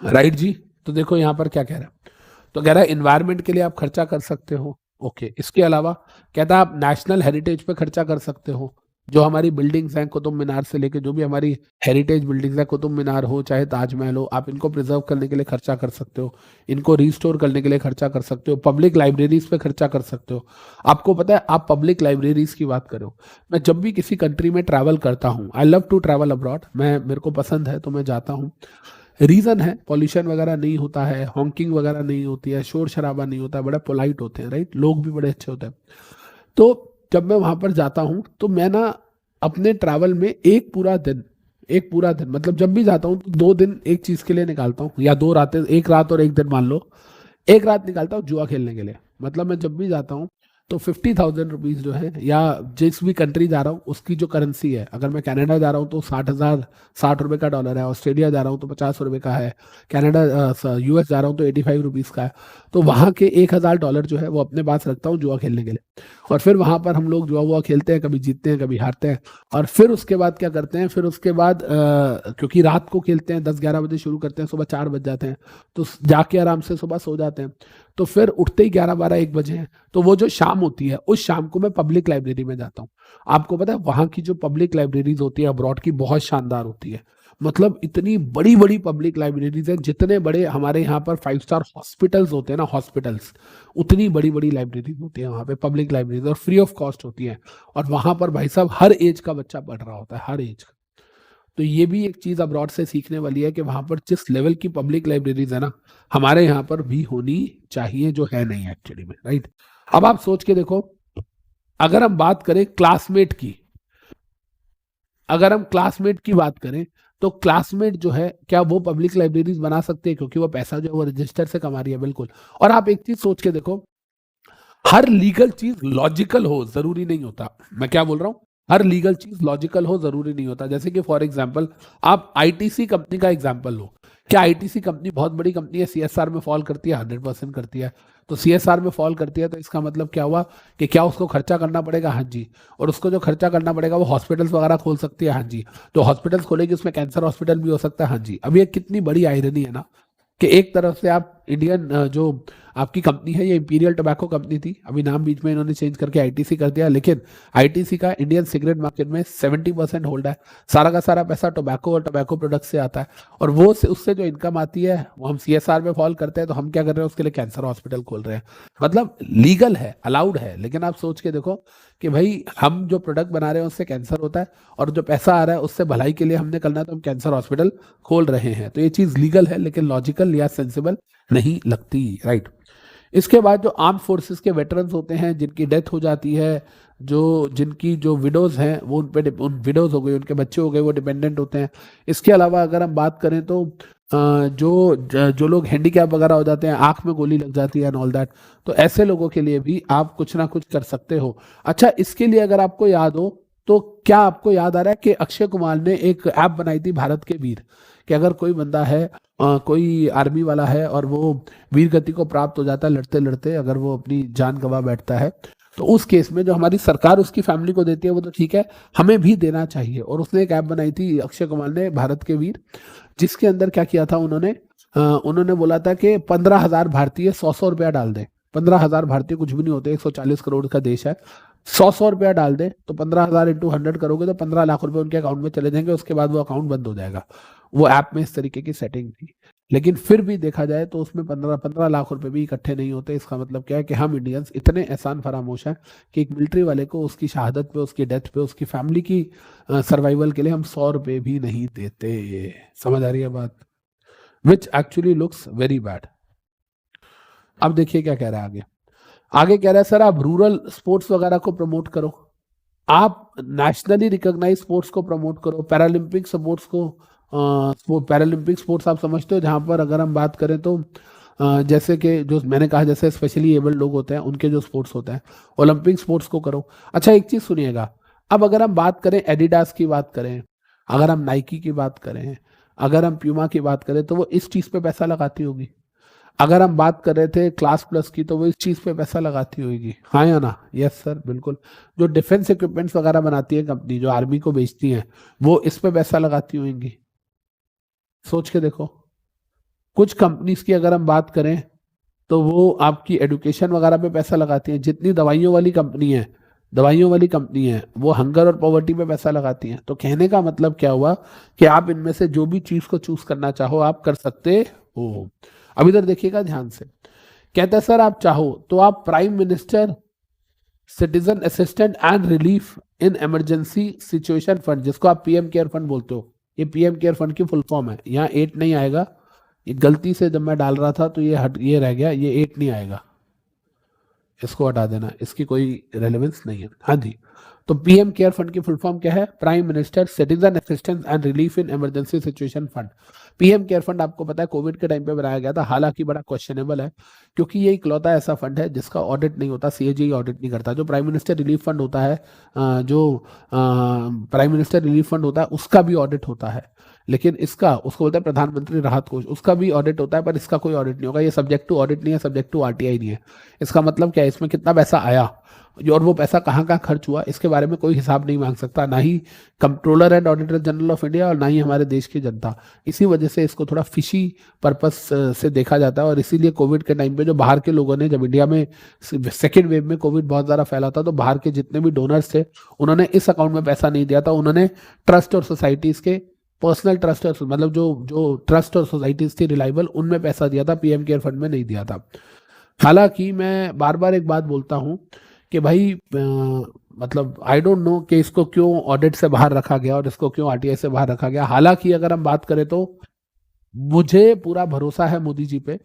राइट जी? तो देखो यहाँ पर क्या कह रहा है, तो कह रहा है इन्वायरमेंट के लिए आप खर्चा कर सकते हो। ओके, इसके अलावा कहता है आप नेशनल हेरिटेज पे खर्चा कर सकते हो। जो हमारी बिल्डिंग्स हैं, कुतुब मीनार से लेके जो भी हमारी हेरिटेज बिल्डिंग्स हैं, कुतुब मीनार हो चाहे ताजमहल हो, आप इनको प्रिजर्व करने के लिए खर्चा कर सकते हो, इनको रिस्टोर करने के लिए खर्चा कर सकते हो, पब्लिक लाइब्रेरीज पे खर्चा कर सकते हो। आपको पता है, आप पब्लिक लाइब्रेरीज की बात करो, मैं जब भी किसी कंट्री में ट्रैवल करता हूँ, I love to travel abroad, मेरे को पसंद है तो मैं जाता हूँ। रीज़न है पॉल्यूशन वगैरह नहीं होता है, हॉन्किंग वगैरह नहीं होती है, शोर शराबा नहीं होता है, बड़े पोलाइट होते हैं, राइट? लोग भी बड़े अच्छे होते हैं। तो जब मैं वहाँ पर जाता हूँ तो मैं ना अपने ट्रैवल में एक पूरा दिन मतलब जब भी जाता हूँ तो 2 दिन एक चीज़ के लिए निकालता हूँ, या 2 रातें, 1 रात और 1 दिन मान लो, 1 रात निकालता हूँ जुआ खेलने के लिए। मतलब मैं जब भी जाता हूँ तो 50,000 रुपीज़ जो है, या जिस भी कंट्री जा रहा हूँ उसकी जो करेंसी है, अगर मैं कनाडा जा रहा हूँ तो 60 रुपये का डॉलर है, ऑस्ट्रेलिया जा रहा हूँ तो 50 रुपये का है, कनाडा यूएस जा रहा हूँ तो 85 रुपीज़ का है। तो वहाँ के 1,000 डॉलर जो है वो अपने पास रखता हूँ जुआ खेलने के लिए। और फिर वहाँ पर हम लोग जुआ वुआ खेलते हैं, कभी जीतते हैं कभी हारते हैं। और फिर उसके बाद क्या करते हैं, फिर उसके बाद क्योंकि रात को खेलते हैं, 10-11 बजे शुरू करते हैं, सुबह 4 बज जाते हैं, तो जाके आराम से सुबह सो जाते हैं। तो फिर उठते ही 11-12-1 बजे हैं। तो वो जो शाम होती है, उस शाम को मैं पब्लिक लाइब्रेरी में जाता हूँ। आपको पता है वहाँ की जो पब्लिक लाइब्रेरीज होती है अब्रॉड की, बहुत शानदार होती है। मतलब इतनी बड़ी बड़ी पब्लिक लाइब्रेरीज हैं, जितने बड़े हमारे यहाँ पर 5 स्टार हॉस्पिटल्स होते हैं ना, हॉस्पिटल्स, उतनी बड़ी बड़ी लाइब्रेरीज होती है वहाँ पे, पब्लिक लाइब्रेरीज, और फ्री ऑफ कॉस्ट होती है। और वहाँ पर भाई साहब हर एज का बच्चा पढ़ रहा होता है, हर एज का। तो ये भी एक चीज़ अब्रॉड से सीखने वाली है कि वहाँ पर जिस लेवल की पब्लिक लाइब्रेरीज है ना, हमारे यहाँ पर भी होनी चाहिए, जो है नहीं एक्चुअली में, राइट? अब आप सोच के देखो, अगर हम बात करें क्लासमेट की, अगर हम क्लासमेट की बात करें तो क्लासमेट जो है, क्या वो पब्लिक लाइब्रेरीज बना सकते हैं? क्योंकि वो पैसा जो है वो रजिस्टर से कमा रही है, बिल्कुल। और आप एक चीज सोच के देखो, हर लीगल चीज लॉजिकल हो जरूरी नहीं होता। मैं क्या बोल रहा हूं? हर लीगल चीज लॉजिकल हो जरूरी नहीं होता। जैसे कि फॉर एग्जांपल आप आईटीसी कंपनी का एग्जांपल लो, क्या आईटीसी कंपनी बहुत बड़ी कंपनी है, सीएसआर में फॉल करती है? 100% करती है। तो सीएसआर में फॉल करती है तो इसका मतलब क्या हुआ कि क्या उसको खर्चा करना पड़ेगा? हाँ जी। और उसको जो खर्चा करना पड़ेगा वो हॉस्पिटल्स वगैरह खोल सकती है? हाँ जी। तो हॉस्पिटल्स खोलेगी, उसमें कैंसर हॉस्पिटल भी हो सकता है? हाँ जी। अब ये कितनी बड़ी आयरनी है ना, कि एक तरफ से आप इंडियन जो आपकी कंपनी है, ये इंपीरियल टोबैको कंपनी थी, अभी नाम बीच में इन्होंने चेंज करके आईटीसी कर दिया, लेकिन आईटीसी का इंडियन सिगरेट मार्केट में 70% होल्ड है। सारा का सारा पैसा टोबैको और टोबैको प्रोडक्ट से आता है, और वो उससे जो इनकम आती है वो हम सीएसआर में फॉल करते हैं। तो हम क्या कर रहे हैं, उसके लिए कैंसर हॉस्पिटल खोल रहे हैं। मतलब लीगल है, अलाउड है, लेकिन आप सोच के देखो कि भाई हम जो प्रोडक्ट बना रहे हैं उससे कैंसर होता है, और जो पैसा आ रहा है उससे भलाई के लिए हमने करना है, तो हम कैंसर हॉस्पिटल खोल रहे हैं। तो ये चीज लीगल है, लेकिन लॉजिकल या सेंसिबल नहीं लगती, राइट। इसके बाद जो आर्म फोर्सेस के वेटरन्स होते हैं, जिनकी डेथ हो जाती है, जिनकी जो विडोज हैं वो उन विडोज हो गई, उनके बच्चे हो गए, वो डिपेंडेंट होते हैं। इसके अलावा अगर हम बात करें तो जो लोग हैंडीकैप वगैरह हो जाते हैं, आंख में गोली लग जाती है एंड ऑल दैट, तो ऐसे लोगों के लिए भी आप कुछ ना कुछ कर सकते हो। अच्छा, इसके लिए अगर आपको याद हो तो क्या आपको याद आ रहा है कि अक्षय कुमार ने एक ऐप बनाई थी भारत के वीर, कि अगर कोई बंदा है, कोई आर्मी वाला है और वो वीर गति को प्राप्त हो जाता है लड़ते लड़ते, अगर वो अपनी जान गंवा बैठता है, तो उस केस में जो हमारी सरकार उसकी फैमिली को देती है वो तो ठीक है, हमें भी देना चाहिए। और उसने एक ऐप बनाई थी अक्षय कुमार ने, भारत के वीर, जिसके अंदर क्या किया था उन्होंने बोला था कि 15,000 भारतीय 100 रुपया डाल दें। 15,000 भारतीय कुछ भी नहीं होते, 140 करोड़ का देश है। 100 रुपया डाल दें तो 15,000 इंटू 100 करोगे तो 15 लाख रुपए उनके अकाउंट में चले जाएंगे, उसके बाद वो अकाउंट बंद हो जाएगा। वो ऐप में इस तरीके की सेटिंग थी, लेकिन फिर भी देखा जाए तो उसमें 15 लाख रुपए भी इकट्ठे नहीं होते। इसका मतलब क्या है कि हम इंडियंस इतने एहसान फरामोश हैं कि एक मिलिट्री वाले को उसकी शहादत पे, उसकी डेथ पे, उसकी फैमिली की सर्वाइवल के लिए हम 100 रुपए भी नहीं देते। समझ आ रही है बात? Which actually looks very bad. अब देखिए क्या कह रहा है आगे। आगे कह रहा है सर आप रूरल स्पोर्ट्स वगैरह को प्रमोट करो, आप नेशनली रिकॉग्नाइज स्पोर्ट्स को प्रमोट करो, पैरालंपिक स्पोर्ट्स को, पैरालंपिक स्पोर्ट्स आप समझते हो, जहां पर अगर हम बात करें तो जैसे कि जो मैंने कहा, जैसे स्पेशली एबल्ड लोग होते हैं उनके जो स्पोर्ट्स होते हैं, ओलंपिक स्पोर्ट्स को करो। अच्छा, एक चीज सुनिएगा, अब अगर हम बात करें एडिडास की बात करें, अगर हम नाइकी की बात करें, अगर हम प्यूमा की बात करें, तो वो इस चीज पे पैसा लगाती होगी। अगर हम बात कर रहे थे क्लास प्लस की, तो वो इस चीज पे पैसा लगाती होगी, हाँ या ना? यस सर, बिल्कुल। जो डिफेंस इक्विपमेंट्स वगैरह बनाती है कंपनी, जो आर्मी को बेचती है, वो इस पे पैसा लगाती होंगी। सोच के देखो। कुछ कंपनीज की अगर हम बात करें तो वो आपकी एडुकेशन वगैरह पे पैसा लगाती है। जितनी दवाइयों वाली कंपनी है वो हंगर और पॉवर्टी पे पैसा लगाती हैं। तो कहने का मतलब क्या हुआ कि आप इनमें से जो भी चीज को चूज करना चाहो आप कर सकते हो। अब इधर देखिएगा ध्यान से, कहता है सर आप चाहो तो आप prime minister citizen assistant and relief in emergency situation fund, जिसको आप पीएम केयर फंड बोलते हो, ये पीएम केयर फंड की फुल फॉर्म है। यहाँ 8 नहीं आएगा, ये गलती से जब मैं डाल रहा था तो ये रह गया, ये 8 नहीं आएगा, इसको हटा देना, इसकी कोई रेलेवेंस नहीं है। हाँ जी, तो पीएम केयर फंड की फुल फॉर्म क्या है? Prime minister citizen assistance and relief in emergency situation fund. PM care fund आपको पता है कोविड के टाइम पे बनाया गया था, हालांकि बड़ा क्वेश्चनेबल है, क्योंकि ये इकलौता ऐसा फंड है जिसका ऑडिट नहीं होता, सीएजी ऑडिट नहीं करता। जो प्राइम मिनिस्टर रिलीफ फंड होता है, प्राइम मिनिस्टर रिलीफ फंड होता है, उसका भी ऑडिट होता है, लेकिन इसका, उसको बोलते हैं प्रधानमंत्री राहत कोष, उसका भी ऑडिट होता है, पर इसका कोई ऑडिट नहीं होगा। ये सब्जेक्ट टू ऑडिट नहीं है, सब्जेक्ट टू आरटीआई नहीं है। इसका मतलब क्या है? इसमें कितना पैसा आया और वो पैसा कहाँ कहाँ खर्च हुआ, इसके बारे में कोई हिसाब नहीं मांग सकता, ना ही controller and auditor general of India और ना ही हमारे देश की जनता। इसी वजह से इसको थोड़ा फिशी पर्पस से देखा जाता है। और इसीलिए कोविड के टाइम पे जो बाहर के लोगों ने, जब इंडिया में सेकेंड वेव में कोविड बहुत ज़्यादा फैला था, तो बाहर के जितने भी डोनर्स थे उन्होंने इस अकाउंट में पैसा नहीं दिया था, उन्होंने ट्रस्ट और सोसाइटीज़ के, पर्सनल ट्रस्ट, मतलब जो ट्रस्ट और सोसाइटीज थी रिलायबल, उनमें पैसा दिया था, पीएम केयर फंड में नहीं दिया था। हालांकि मैं बार बार एक बात बोलता हूं कि भाई मतलब आई डोंट नो कि इसको क्यों ऑडिट से बाहर रखा गया और इसको क्यों आरटीआई से बाहर रखा गया। हालांकि अगर हम बात करें तो मुझे पूरा भरोसा है मोदी जी पे,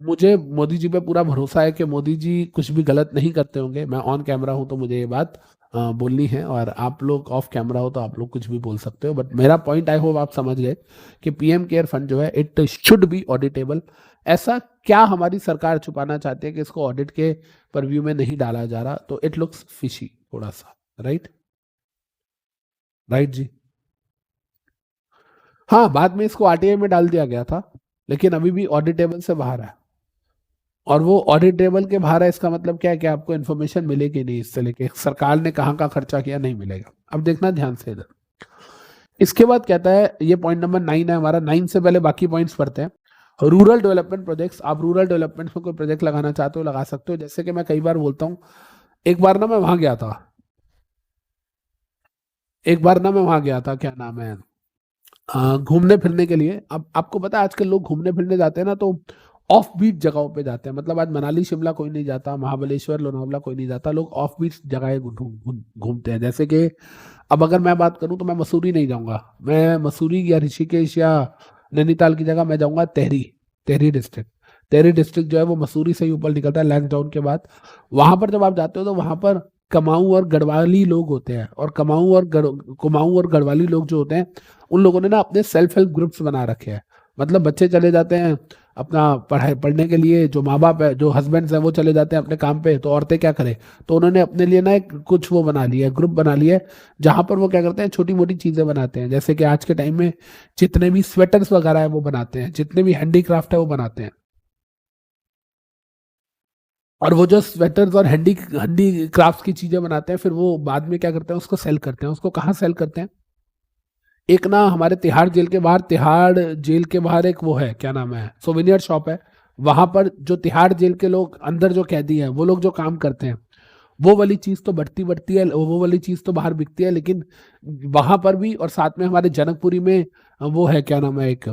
मुझे मोदी जी पे पूरा भरोसा है कि मोदी जी कुछ भी गलत नहीं करते होंगे। मैं ऑन कैमरा हूं तो मुझे ये बात बोलनी है, और आप लोग ऑफ कैमरा हो तो आप लोग कुछ भी बोल सकते हो, बट मेरा पॉइंट आई होप आप समझ गए कि पीएम केयर फंड जो है इट शुड बी ऑडिटेबल। ऐसा क्या हमारी सरकार छुपाना चाहती है कि इसको ऑडिट के परव्यू में नहीं डाला जा रहा? तो इट लुक्स फिशी थोड़ा सा, राइट जी। हाँ, बाद में इसको आरटीआई में डाल दिया गया था, लेकिन अभी भी ऑडिटेबल से बाहर है, और वो ऑडिटेबल के बाहर है। इसका मतलब क्या है कि आपको इन्फॉर्मेशन मिलेगी नहीं, इससे लेके सरकार ने कहाँ कहाँ खर्चा किया नहीं मिलेगा। अब देखना ध्यान से इधर। इसके बाद कहता है, ये पॉइंट नंबर 9 है हमारा, 9 से पहले बाकी पॉइंट्स पढ़ते हैं। रूरल डेवलपमेंट प्रोजेक्ट्स, आप रूरल डेवलपमेंट में कोई प्रोजेक्ट लगाना चाहते हो लगा सकते हो। जैसे कि मैं कई बार बोलता हूँ, एक बार ना मैं वहां गया था, क्या नाम है, घूमने फिरने के लिए। अब आपको पता है आजकल लोग घूमने फिरने जाते हैं ना तो ऑफ बीट जगहों पे जाते हैं। मतलब आज मनाली शिमला कोई नहीं जाता, महाबलेश्वर लोनावला कोई नहीं जाता, लोग ऑफ बीट जगह घूमते हैं। जैसे कि अब अगर मैं बात करूं तो मैं मसूरी नहीं जाऊंगा, मैं मसूरी या ऋषिकेश या नैनीताल की जगह मैं जाऊंगा टेहरी। टेहरी डिस्ट्रिक्ट जो है वो मसूरी से ही ऊपर निकलता है लैंसडाउन के बाद। वहां पर जब आप जाते हो तो वहां पर कमाऊं और गढ़वाली लोग होते हैं, और कुमाऊं और गढ़वाली लोग जो होते हैं उन लोगों ने ना अपने सेल्फ हेल्प ग्रुप्स बना रखे हैं। मतलब बच्चे चले जाते हैं अपना पढ़ाई पढ़ने के लिए, जो माँ बाप है, जो हस्बैंड्स हैं वो चले जाते हैं अपने काम पे, तो औरतें क्या करें, तो उन्होंने अपने लिए ना एक कुछ वो बना लिया है, ग्रुप बना लिया है, जहां पर वो क्या करते हैं छोटी मोटी चीजें बनाते हैं। जैसे कि आज के टाइम में जितने भी स्वेटर्स वगैरह है वो बनाते हैं, जितने भी हैंडीक्राफ्ट है वो बनाते हैं। और वो जो स्वेटर्स और हैंडी क्राफ्ट की चीजें बनाते हैं, फिर वो बाद में क्या करते हैं उसको सेल करते हैं। उसको कहाँ सेल करते हैं, एक ना हमारे तिहाड़ जेल के बाहर एक वो है, क्या नाम है, सोवेनियर शॉप है। वहां पर जो तिहाड़ जेल के लोग अंदर जो कैदी हैं वो लोग जो काम करते हैं, वो वाली चीज तो बढ़ती है, वो वाली चीज तो बाहर बिकती है। लेकिन वहां पर भी, और साथ में हमारे जनकपुरी में वो है, क्या नाम है, एक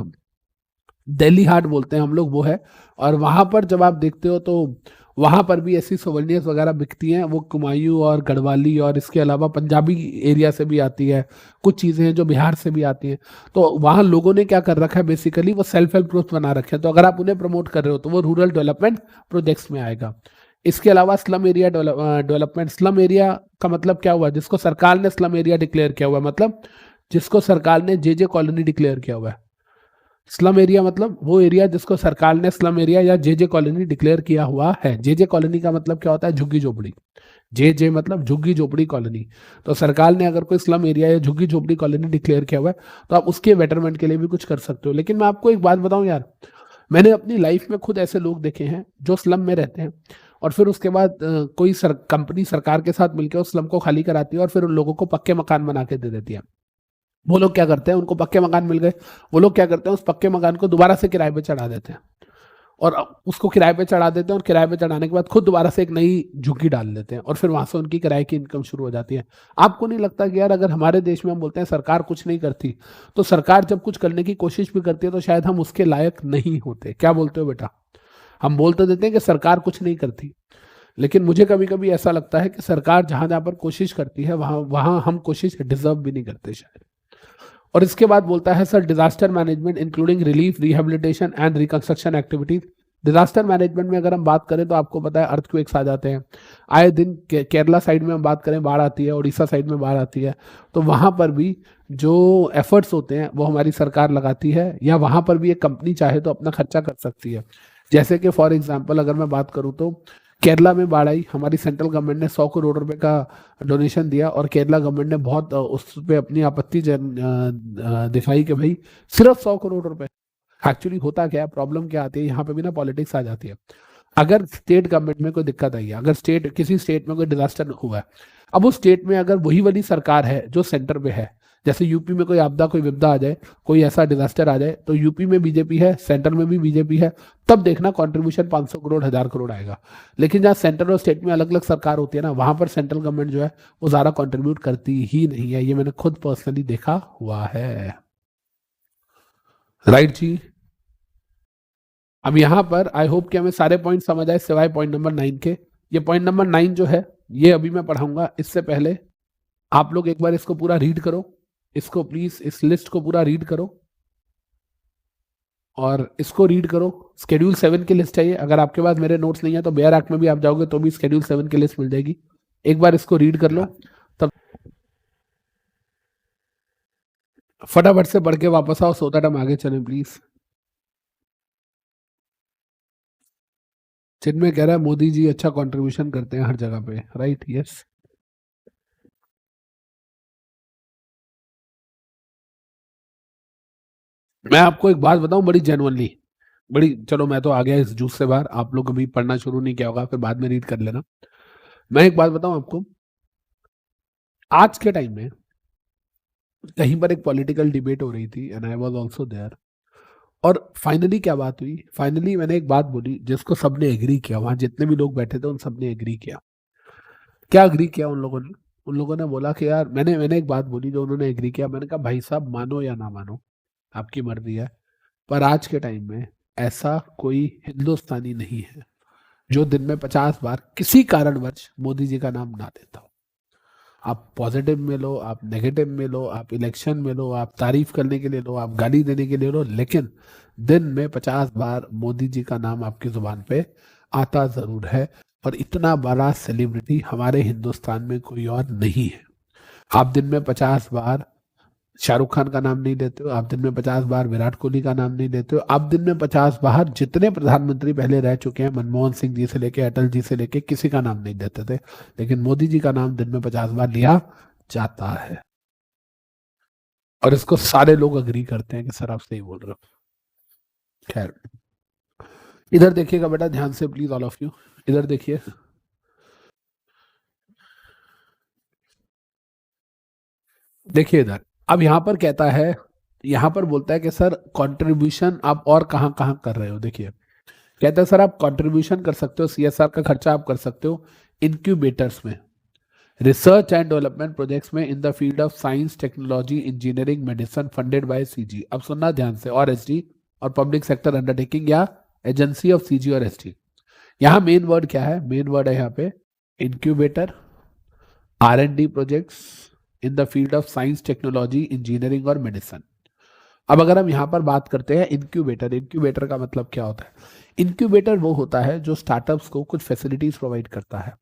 दिल्ली हाट बोलते हैं हम लोग, वो है। और वहां पर जब आप देखते हो तो वहां पर भी ऐसी सोवेनियर्स वगैरह बिकती हैं, वो कुमायूं और गढ़वाली और इसके अलावा पंजाबी एरिया से भी आती है, कुछ चीजें हैं जो बिहार से भी आती हैं। तो वहां लोगों ने क्या कर रखा है, बेसिकली वो सेल्फ हेल्प ग्रुप्स बना रखे हैं। तो अगर आप उन्हें प्रमोट कर रहे हो तो वो रूरल डेवलपमेंट प्रोजेक्ट्स में आएगा। इसके अलावा slum area development, slum area का मतलब क्या हुआ, जिसको सरकार ने स्लम एरिया डिक्लेयर किया हुआ है, मतलब जिसको सरकार ने जे कॉलोनी डिक्लेयर किया हुआ है। स्लम एरिया मतलब वो एरिया जिसको सरकार ने स्लम एरिया या जे कॉलोनी डिक्लेयर किया हुआ है। जे कॉलोनी का मतलब क्या होता है, झुग्गी झोपड़ी। जे मतलब झुग्गी झोपड़ी कॉलोनी। तो सरकार ने अगर कोई स्लम एरिया या झुग्गी झोपड़ी कॉलोनी डिक्लेयर किया हुआ है तो आप उसके बेटरमेंट के लिए भी कुछ कर सकते हो। लेकिन मैं आपको एक बात बताऊं यार, मैंने अपनी लाइफ में खुद ऐसे लोग देखे हैं जो स्लम में रहते हैं, और फिर उसके बाद कोई कंपनी सरकार के साथ मिलकर उस स्लम को खाली कराती है और फिर उन लोगों को पक्के मकान बना के दे देती है। वो लोग क्या करते हैं, उनको पक्के मकान मिल गए, वो लोग क्या करते हैं उस पक्के मकान को दोबारा से किराए पे चढ़ा देते हैं, और उसको किराए पे चढ़ा देते हैं, और किराए पे चढ़ाने के बाद खुद दोबारा से एक नई झुग्गी डाल देते हैं, और फिर वहां से उनकी किराए की इनकम शुरू हो जाती है। आपको नहीं लगता कि यार अगर हमारे देश में हम बोलते हैं सरकार कुछ नहीं करती, तो सरकार जब कुछ करने की कोशिश भी करती है तो शायद हम उसके लायक नहीं होते। क्या बोलते हो बेटा, हम बोल तो देते हैं कि सरकार कुछ नहीं करती, लेकिन मुझे कभी कभी ऐसा लगता है कि सरकार जहां जहां पर कोशिश करती है वहां वहां हम कोशिश डिजर्व भी नहीं करते शायद। और इसके बाद बोलता है sir, disaster management including relief, rehabilitation and reconstruction activities. Disaster management में अगर हम बात करें तो आपको पता है अर्थक्वेक्स आ जाते हैं आए दिन। केरला साइड में हम बात करें बाढ़ आती है, उड़ीसा साइड में बाढ़ आती है, तो वहां पर भी जो एफर्ट्स होते हैं वो हमारी सरकार लगाती है, या वहां पर भी एक कंपनी चाहे तो अपना खर्चा कर सकती है। जैसे कि फॉर एग्जाम्पल अगर मैं बात करूं तो केरला में बाढ़ आई, हमारी सेंट्रल गवर्नमेंट ने 100 करोड़ रुपए का डोनेशन दिया, और केरला गवर्नमेंट ने बहुत उस पे अपनी आपत्ति दिखाई कि भाई सिर्फ 100 करोड़ रुपए। एक्चुअली होता क्या है, प्रॉब्लम क्या आती है, यहाँ पे भी ना पॉलिटिक्स आ जाती है। अगर स्टेट गवर्नमेंट में कोई दिक्कत आई है, अगर किसी स्टेट में कोई डिजास्टर हुआ है, अब उस स्टेट में अगर वही वाली सरकार है जो सेंटर पे है, जैसे यूपी में कोई आपदा कोई विपदा आ जाए, कोई ऐसा डिजास्टर आ जाए, तो यूपी में बीजेपी है, सेंटर में भी बीजेपी है, तब देखना कंट्रीब्यूशन 500 करोड़ 1000 करोड़ आएगा। लेकिन जहाँ सेंटर और स्टेट में अलग अलग सरकार होती है ना, वहां पर सेंट्रल गवर्नमेंट जो है वो ज्यादा कंट्रीब्यूट करती ही नहीं है। ये मैंने खुद पर्सनली देखा हुआ है। राइट जी। अब यहाँ पर आई होप कि हमें सारे पॉइंट समझ आए सिवाय पॉइंट नंबर 9 के। ये पॉइंट नंबर 9 जो है ये अभी मैं पढ़ाऊंगा, इससे पहले आप लोग एक बार इसको पूरा रीड करो, इसको प्लीज इस लिस्ट को पूरा रीड करो, और इसको रीड करो। स्केड्यूल 7 की लिस्ट है ये, अगर आपके पास मेरे नोट्स नहीं है तो बेयर एक्ट में भी आप जाओगे तो भी स्केड्यूल 7 की लिस्ट मिल जाएगी। एक बार इसको रीड कर लो, तब फटाफट से पढ़ के वापस आओ सो दैट हम आगे चलें प्लीज। जिनमें कह रहा है मोदी जी अच्छा कंट्रीब्यूशन करते हैं हर जगह पे, राइट, यस। मैं आपको एक बात बताऊं बड़ी जेनुअनली, बड़ी, चलो मैं तो आ गया इस जूस से बाहर, आप लोग अभी पढ़ना शुरू नहीं किया होगा, फिर बाद में रीड कर लेना। मैं एक बात बताऊं आपको, आज के टाइम में कहीं पर एक पॉलिटिकल डिबेट हो रही थी and I was also there, और फाइनली क्या बात हुई, फाइनली मैंने एक बात बोली जिसको सबने एग्री किया, वहां जितने भी लोग बैठे थे उन सबने एग्री किया। क्या एग्री किया उन लोगों ने बोला कि यार, मैंने एक बात बोली जो उन्होंने एग्री किया। मैंने कहा भाई साहब, मानो या ना मानो आपकी मर्जी है, पर आज के टाइम में ऐसा कोई हिंदुस्तानी नहीं है जो दिन में 50 बार किसी कारणवश मोदी जी का नाम ना लेता हो। आप पॉजिटिव में लो, आप नेगेटिव में लो, आप इलेक्शन में लो, आप तारीफ करने के लिए लो, आप गाली देने के लिए लो, लेकिन दिन में 50 बार मोदी जी का नाम आपकी जुबान पे आता जरूर है। और इतना बड़ा सेलिब्रिटी हमारे हिंदुस्तान में कोई और नहीं है। आप दिन में 50 बार शाहरुख खान का नाम नहीं लेते हो, आप दिन में 50 बार विराट कोहली का नाम नहीं लेते हो, आप दिन में 50 बार जितने प्रधानमंत्री पहले रह चुके हैं, मनमोहन सिंह जी से लेके अटल जी से लेके किसी का नाम नहीं लेते थे, लेकिन मोदी जी का नाम दिन में 50 बार लिया जाता है। और इसको सारे लोग अग्री करते हैं कि सर आप सही बोल रहे हो। खैर, इधर देखिएगा बेटा ध्यान से प्लीज, ऑल ऑफ यू इधर देखिए। देखिए इधर, अब यहां पर कहता है, यहां पर बोलता है कि सर कंट्रीब्यूशन आप और कहां कहां कर रहे हो। देखिए कहता है सर आप कंट्रीब्यूशन कर सकते हो, सीएसआर का खर्चा आप कर सकते हो इनक्यूबेटर्स में, रिसर्च एंड डेवलपमेंट प्रोजेक्ट्स में in the field of science, technology, engineering, medicine funded by CG. अब सुनना ध्यान से, और एसडी और पब्लिक सेक्टर अंडरटेकिंग या एजेंसी ऑफ सीजी और एसडी। यहां मेन वर्ड क्या है? मेन वर्ड है यहाँ पे incubator, R&D projects in the field of science, technology, engineering और मेडिसिन। अब अगर हम यहाँ पर बात करते हैं इनक्यूबेटर, इनक्यूबेटर का मतलब क्या होता है? इनक्यूबेटर वो होता है जो स्टार्टअप्स को कुछ फैसिलिटीज प्रोवाइड करता है।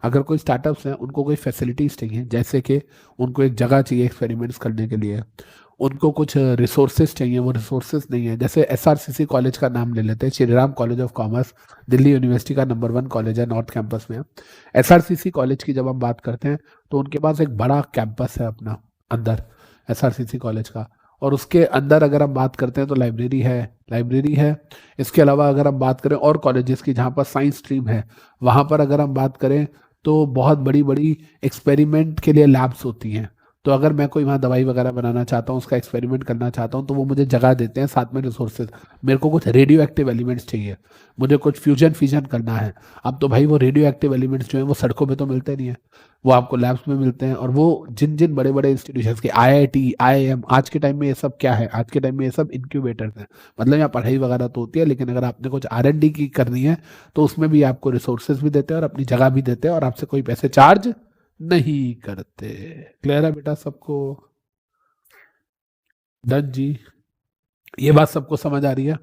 अगर कोई स्टार्टअप्स हैं, उनको कोई फैसिलिटीज चाहिए, जैसे कि उनको एक जगह चाहिए एक्सपेरिमेंट्स करने के लिए, उनको कुछ रिसोर्सेज चाहिए, वो रिसोर्सेज नहीं है। जैसे SRCC कॉलेज का नाम ले लेते हैं, Shri Ram college of commerce, Delhi university का नंबर 1 कॉलेज है, नॉर्थ कैंपस में है। SRCC कॉलेज की जब हम बात करते हैं तो उनके पास एक बड़ा कैंपस है अपना अंदर, SRCC कॉलेज का। और उसके अंदर अगर हम बात करते हैं तो लाइब्रेरी है। इसके अलावा अगर हम बात करें और कॉलेजेस की जहाँ पर साइंस स्ट्रीम है, वहाँ पर अगर हम बात करें तो बहुत बड़ी बड़ी एक्सपेरिमेंट के लिए लैब्स होती हैं। तो अगर मैं कोई वहाँ दवाई वगैरह बनाना चाहता हूँ, उसका एक्सपेरिमेंट करना चाहता हूँ, तो वो मुझे जगह देते हैं, साथ में रिसोर्सेज। मेरे को कुछ रेडियो एक्टिव एलिमेंट्स चाहिए, मुझे कुछ फ्यूजन फिजन करना है। अब तो भाई वो रेडियो एक्टिव एलिमेंट्स जो है वो सड़कों पे तो मिलते नहीं है, वो आपको लैब्स में मिलते हैं। और वो जिन जिन बड़े बड़े इंस्टीट्यूशन के IIT, IIM, आज के टाइम में ये सब क्या है? आज के टाइम में ये सब इनक्यूबेटर्स हैं। मतलब यहाँ पढ़ाई वगैरह तो होती है, लेकिन अगर आपने कुछ R&D की करनी है तो उसमें भी आपको रिसोर्सेज भी देते हैं और अपनी जगह भी देते हैं, और आपसे कोई पैसे चार्ज नहीं करते। क्लियर है बेटा सबको? डन जी? ये बात सबको समझ आ रही है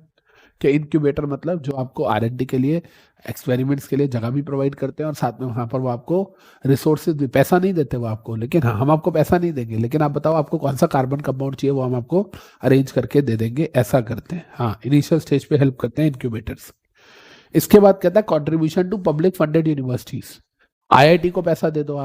कि इनक्यूबेटर मतलब जो आपको R&D के लिए, एक्सपेरिमेंट्स के लिए जगह भी प्रोवाइड करते हैं, और साथ में वहाँ पर वो आपको रिसोर्सेज भी, पैसा नहीं देते वो आपको, लेकिन हाँ, हम आपको पैसा नहीं देंगे, लेकिन आप बताओ आपको कौन सा कार्बन कंपाउंड चाहिए, वो हम आपको अरेंज करके दे देंगे। ऐसा करते हैं, हाँ, इनिशियल स्टेज पे हेल्प करते हैं इनक्यूबेटर्स। इसके बाद कहता है contribution to public funded universities. IIT को पैसा दे दो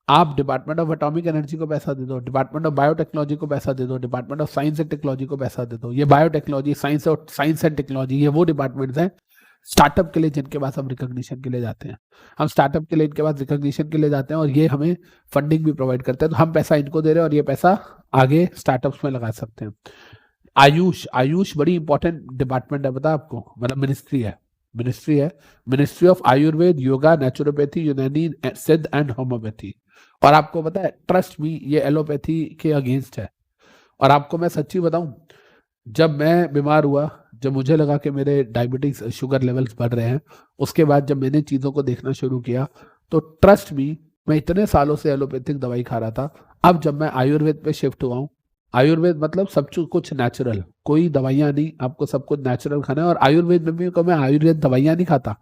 आप डिपार्टमेंट ऑफ एटॉमिक एनर्जी को पैसा दे दो, डिपार्टमेंट ऑफ बायोटेक्नोलॉजी को पैसा दे दो, department of science and technology को पैसा दे दो। ये बायोटेक्नोलॉजी, साइंस एंड टेक्नोलॉजी, ये वो डिपार्टमेंट्स हैं स्टार्टअप के लिए जिनके पास हम रिकॉग्निशन के लिए जाते हैं। हम स्टार्टअप के लिए इनके पास रिकॉग्निशन के लिए जाते हैं, और ये हमें फंडिंग भी प्रोवाइड करते हैं। तो हम पैसा इनको दे रहे हैं और ये पैसा आगे स्टार्टअप्स में लगा सकते हैं। आयुष बड़ी इंपॉर्टेंट डिपार्टमेंट है, पता आपको? मतलब मिनिस्ट्री है, ministry of Ayurveda, yoga, naturopathy, यूनानी, सिद्ध एंड होम्योपैथी। और आपको पता है, ट्रस्ट मी, ये एलोपैथी के अगेंस्ट है। और आपको मैं सच्ची बताऊं, जब मैं बीमार हुआ, जब मुझे लगा कि मेरे डायबिटीज, शुगर लेवल्स बढ़ रहे हैं, उसके बाद जब मैंने चीज़ों को देखना शुरू किया, तो ट्रस्ट मी, मैं इतने सालों से एलोपैथिक दवाई खा रहा था। अब जब मैं आयुर्वेद पे शिफ्ट हुआ हूँ, आयुर्वेद मतलब सब कुछ नेचुरल, कोई दवाइयाँ नहीं, आपको सब कुछ नेचुरल खाना है। और आयुर्वेद में भी मैं आयुर्वेद दवाइयाँ नहीं खाता,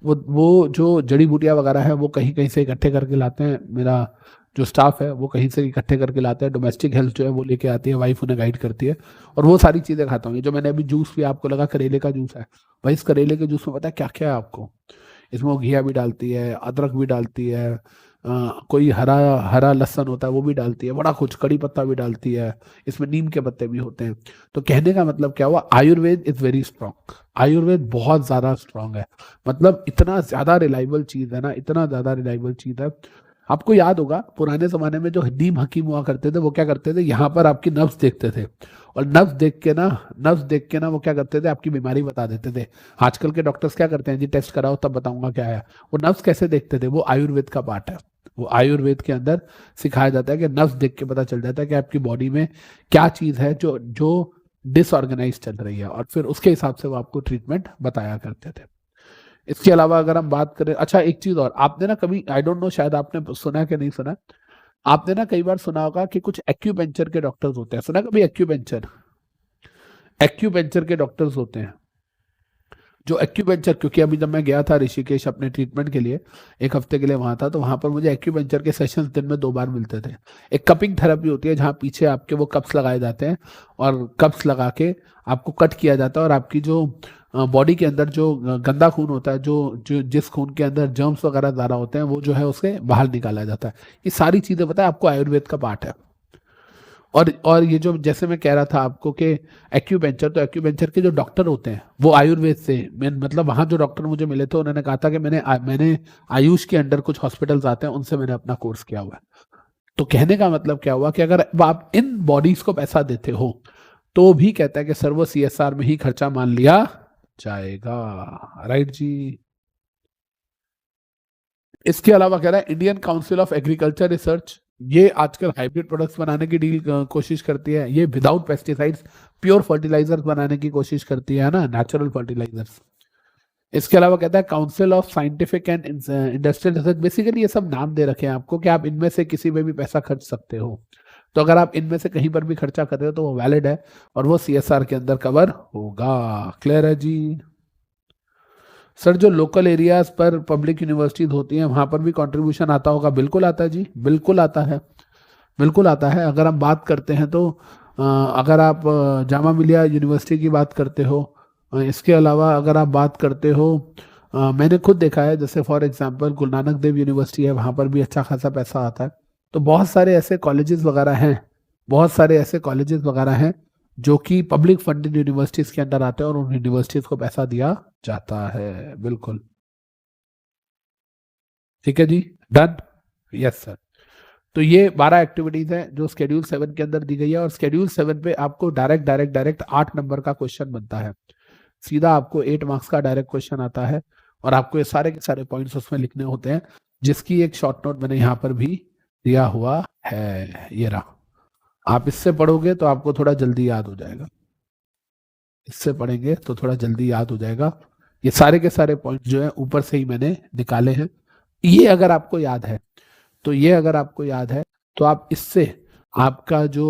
वो जो जड़ी बूटियाँ वगैरह है वो कहीं कहीं से इकट्ठे करके लाते हैं। मेरा जो स्टाफ है वो कहीं से इकट्ठे करके लाते हैं, डोमेस्टिक हेल्थ जो है वो लेके आती है, वाइफ उन्हें गाइड करती है, और वो सारी चीज़ें खाता हूँ। ये जो मैंने अभी जूस भी आपको लगा करेले का जूस है, भाई इस करेले के जूस में पता है क्या क्या है आपको? इसमें वो घिया भी डालती है, अदरक भी डालती है, कोई हरा लहसुन होता है वो भी डालती है, बड़ा कुछ, कड़ी पत्ता भी डालती है, इसमें नीम के पत्ते भी होते हैं। तो कहने का मतलब क्या हुआ? Ayurveda is very strong, Ayurveda बहुत ज़्यादा स्ट्रांग है। मतलब इतना ज़्यादा रिलायबल चीज़ है ना, इतना ज़्यादा रिलायबल चीज़ है। आपको याद होगा पुराने जमाने में जो नीम हकीम हुआ करते थे वो क्या करते थे, यहाँ पर आपकी नब्ज देखते थे और नब्ज देख के ना वो क्या करते थे, आपकी बीमारी बता देते थे। आजकल के डॉक्टर्स क्या करते हैं जी, टेस्ट कराओ तब बताऊंगा क्या है। वो नब्ज कैसे देखते थे, वो आयुर्वेद का पार्ट है। वो आयुर्वेद के अंदर सिखाया जाता है कि नब्ज देख के पता चल जाता है कि आपकी बॉडी में क्या चीज है जो जो डिसऑर्गेनाइज चल रही है, और फिर उसके हिसाब से वो आपको ट्रीटमेंट बताया करते थे। इसके अलावा अगर हम बात करें, अच्छा एक चीज और, आपने ना कभी, आई डोंट नो शायद आपने सुना कि नहीं सुना, आपने ना कई बार सुना होगा कि कुछ एक्यूपेंचर के डॉक्टर्स होते हैं, सुना कभी एक्यूपेंचर? एक्यूपेंचर के डॉक्टर्स होते हैं जो एक्यूपेंचर, क्योंकि अभी जब मैं गया था ऋषिकेश अपने ट्रीटमेंट के लिए, एक हफ्ते के लिए वहां था, तो वहां पर मुझे एक्यूपेंचर के सेशंस दिन में 2 बार मिलते थे। एक कपिंग थेरेपी होती है जहाँ पीछे आपके वो कप्स लगाए जाते हैं और कप्स लगा के आपको कट किया जाता है और आपकी जो बॉडी के अंदर जो गंदा खून होता है, जो जो जिस खून के अंदर जर्म्स वगैरह ज़्यादा होते हैं, वो जो है उसे बाहर निकाला जाता है। ये सारी चीज़ें पता है आपको, आयुर्वेद का पार्ट है। और ये जो जैसे मैं कह रहा था आपको कि एक्यूपेंचर, तो एक्यूपेंचर के जो डॉक्टर होते हैं वो आयुर्वेद से, मैं मतलब वहाँ जो डॉक्टर मुझे मिले थे उन्होंने कहा था कि मैंने आयुष के अंडर कुछ हॉस्पिटल्स आते हैं उनसे मैंने अपना कोर्स किया हुआ है। तो कहने का मतलब क्या हुआ कि अगर आप इन बॉडीज को पैसा देते हो तो भी कहता है कि सर वो CSR में ही खर्चा मान लिया जाएगा, राइट जी। इसके अलावा कह रहा है Indian council of agriculture research, ये आजकल हाइब्रिड प्रोडक्ट्स बनाने की कोशिश करती है। ये विदाउट पेस्टिसाइड्स प्योर फर्टिलाइजर्स बनाने की कोशिश करती है ना, नेचुरल फर्टिलाइजर्स। इसके अलावा कहता है council of scientific and industrial research. Basically ये सब नाम दे रखे हैं आपको कि आप इनमें से किसी में भी पैसा खर्च सकते हो। तो अगर आप इनमें से कहीं पर भी खर्चा कर रहे हो तो वो वैलिड है और वो CSR के अंदर कवर होगा। क्लियर है जी? सर जो लोकल एरियाज पर पब्लिक यूनिवर्सिटीज होती हैं वहां पर भी कंट्रीब्यूशन आता होगा? बिल्कुल आता है जी, बिल्कुल आता है, बिल्कुल आता है। अगर हम बात करते हैं तो अगर आप जामा मिलिया यूनिवर्सिटी की बात करते हो, इसके अलावा अगर आप बात करते हो, मैंने खुद देखा है, जैसे for example Guru Nanak Dev university है, वहाँ पर भी अच्छा खासा पैसा आता है। तो बहुत सारे ऐसे कॉलेजेस वगैरह हैं, बहुत सारे ऐसे कॉलेजेस वगैरह हैं जो कि पब्लिक फंडेड यूनिवर्सिटीज़ के अंडर आते हैं और उन यूनिवर्सिटीज़ को पैसा दिया जाता है। बिल्कुल ठीक है जी, डन, यस सर। तो ये 12 एक्टिविटीज हैं जो स्केड्यूल 7 के अंदर दी गई है और स्केड्यूल 7 पे आपको डायरेक्ट 8 नंबर का क्वेश्चन बनता है। सीधा आपको 8 मार्क्स का डायरेक्ट क्वेश्चन आता है और आपको ये सारे के सारे पॉइंट्स उसमें लिखने होते हैं, जिसकी एक शॉर्ट नोट मैंने यहाँ पर भी दिया हुआ है, ये रहा। आप इससे पढ़ोगे तो आपको थोड़ा जल्दी याद हो जाएगा, इससे पढ़ेंगे तो थोड़ा जल्दी याद हो जाएगा। ये सारे के सारे पॉइंट्स जो है ऊपर से ही मैंने निकाले हैं। ये अगर आपको याद है तो ये अगर आपको याद है तो आप इससे आपका जो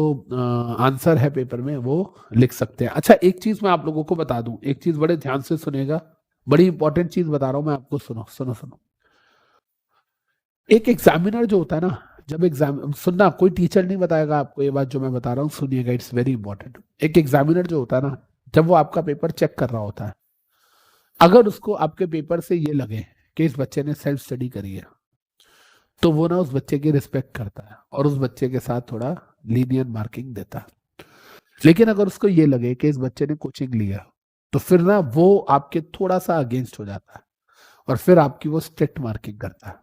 आंसर है पेपर में वो लिख सकते हैं। अच्छा एक चीज मैं आप लोगों को बता दूं, एक चीज बड़े ध्यान से सुनेगा, बड़ी इंपॉर्टेंट चीज बता रहा हूं मैं आपको, सुनो सुनो सुनो। एक एग्जामिनर जो होता है ना, जब एग्जाम, सुनना, कोई टीचर नहीं बताएगा आपको ये बात जो मैं बता रहा हूँ, सुनिएगा, इट्स वेरी इंपॉर्टेंट। एक एग्जामिनर जो होता है ना, जब वो आपका पेपर चेक कर रहा होता है, अगर उसको आपके पेपर से ये लगे कि इस बच्चे ने सेल्फ स्टडी करी है, तो वो ना उस बच्चे की रिस्पेक्ट करता है और उस बच्चे के साथ थोड़ा लीनियर मार्किंग देता है। लेकिन अगर उसको ये लगे कि इस बच्चे ने कोचिंग लिया, तो फिर ना वो आपके थोड़ा सा अगेंस्ट हो जाता है और फिर आपकी वो स्ट्रिक्ट मार्किंग करता है।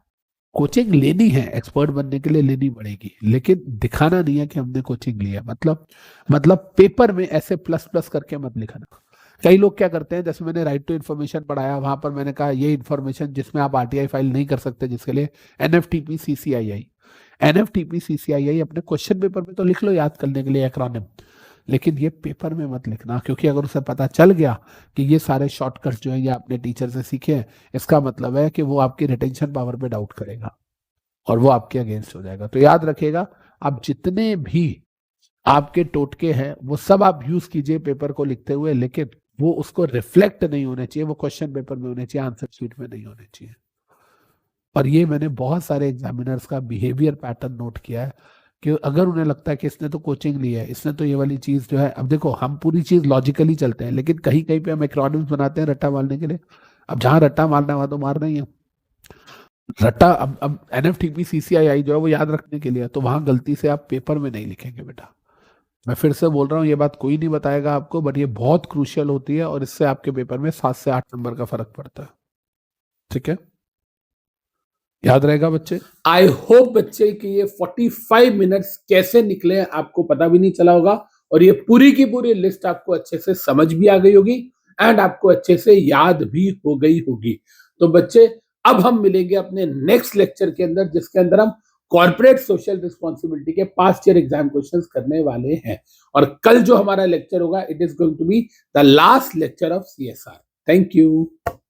कोचिंग लेनी है, एक्सपर्ट बनने के लिए लेनी पड़ेगी, लेकिन दिखाना नहीं है कि हमने कोचिंग लिया। मतलब पेपर में ऐसे प्लस प्लस करके मत लिखना। कई लोग क्या करते हैं, जैसे मैंने राइट टू इन्फॉर्मेशन पढ़ाया, वहां पर मैंने कहा ये इन्फॉर्मेशन जिसमें आप RTI फाइल नहीं कर सकते, जिसके लिए NFTP CCII अपने क्वेश्चन पेपर में तो लिख लो याद करने के लिए एक्रोनिम, लेकिन ये पेपर में मत लिखना, क्योंकि अगर उसे पता चल गया कि ये सारे शॉर्टकट्स जो है ये आपने टीचर से सीखे हैं, इसका मतलब है कि वो आपकी रिटेंशन पावर पे डाउट करेगा और वो आपके अगेंस्ट हो जाएगा। तो याद रखिएगा, आप जितने भी आपके टोटके हैं वो सब आप यूज कीजिए पेपर को लिखते हुए, लेकिन वो उसको रिफ्लेक्ट नहीं होने चाहिए, वो क्वेश्चन पेपर में होने चाहिए, आंसर शीट में नहीं होने चाहिए। और ये मैंने बहुत सारे एग्जामिनर्स का बिहेवियर पैटर्न नोट किया है कि अगर उन्हें लगता है कि इसने तो कोचिंग ली है, इसने तो ये वाली चीज जो है, अब देखो हम पूरी चीज लॉजिकली चलते हैं, लेकिन कहीं कहीं पे हम एक्रोनिम्स बनाते हैं रट्टा मारने के लिए। अब जहां रट्टा मारना हुआ तो मार नहीं है रट्टा। अब NFTP CCII जो है वो याद रखने के लिए, तो वहां गलती से आप पेपर में नहीं लिखेंगे बेटा। मैं फिर से बोल रहा हूँ, ये बात कोई नहीं बताएगा आपको, बट ये बहुत क्रूशियल होती है और इससे आपके पेपर में 7 से 8 नंबर का फर्क पड़ता है। ठीक है, याद रहेगा बच्चे? आई होप बच्चे कि ये 45 मिनट्स कैसे निकले आपको पता भी नहीं चला होगा और ये पूरी की पूरी लिस्ट आपको अच्छे से समझ भी आ गई होगी एंड आपको अच्छे से याद भी हो गई होगी। तो बच्चे अब हम मिलेंगे अपने नेक्स्ट लेक्चर के अंदर जिसके अंदर हम कॉर्पोरेट सोशल रिस्पॉन्सिबिलिटी के पास्ट ईयर एग्जाम क्वेश्चंस करने वाले हैं और कल जो हमारा लेक्चर होगा it is going to be the last lecture of CSR। Thank you.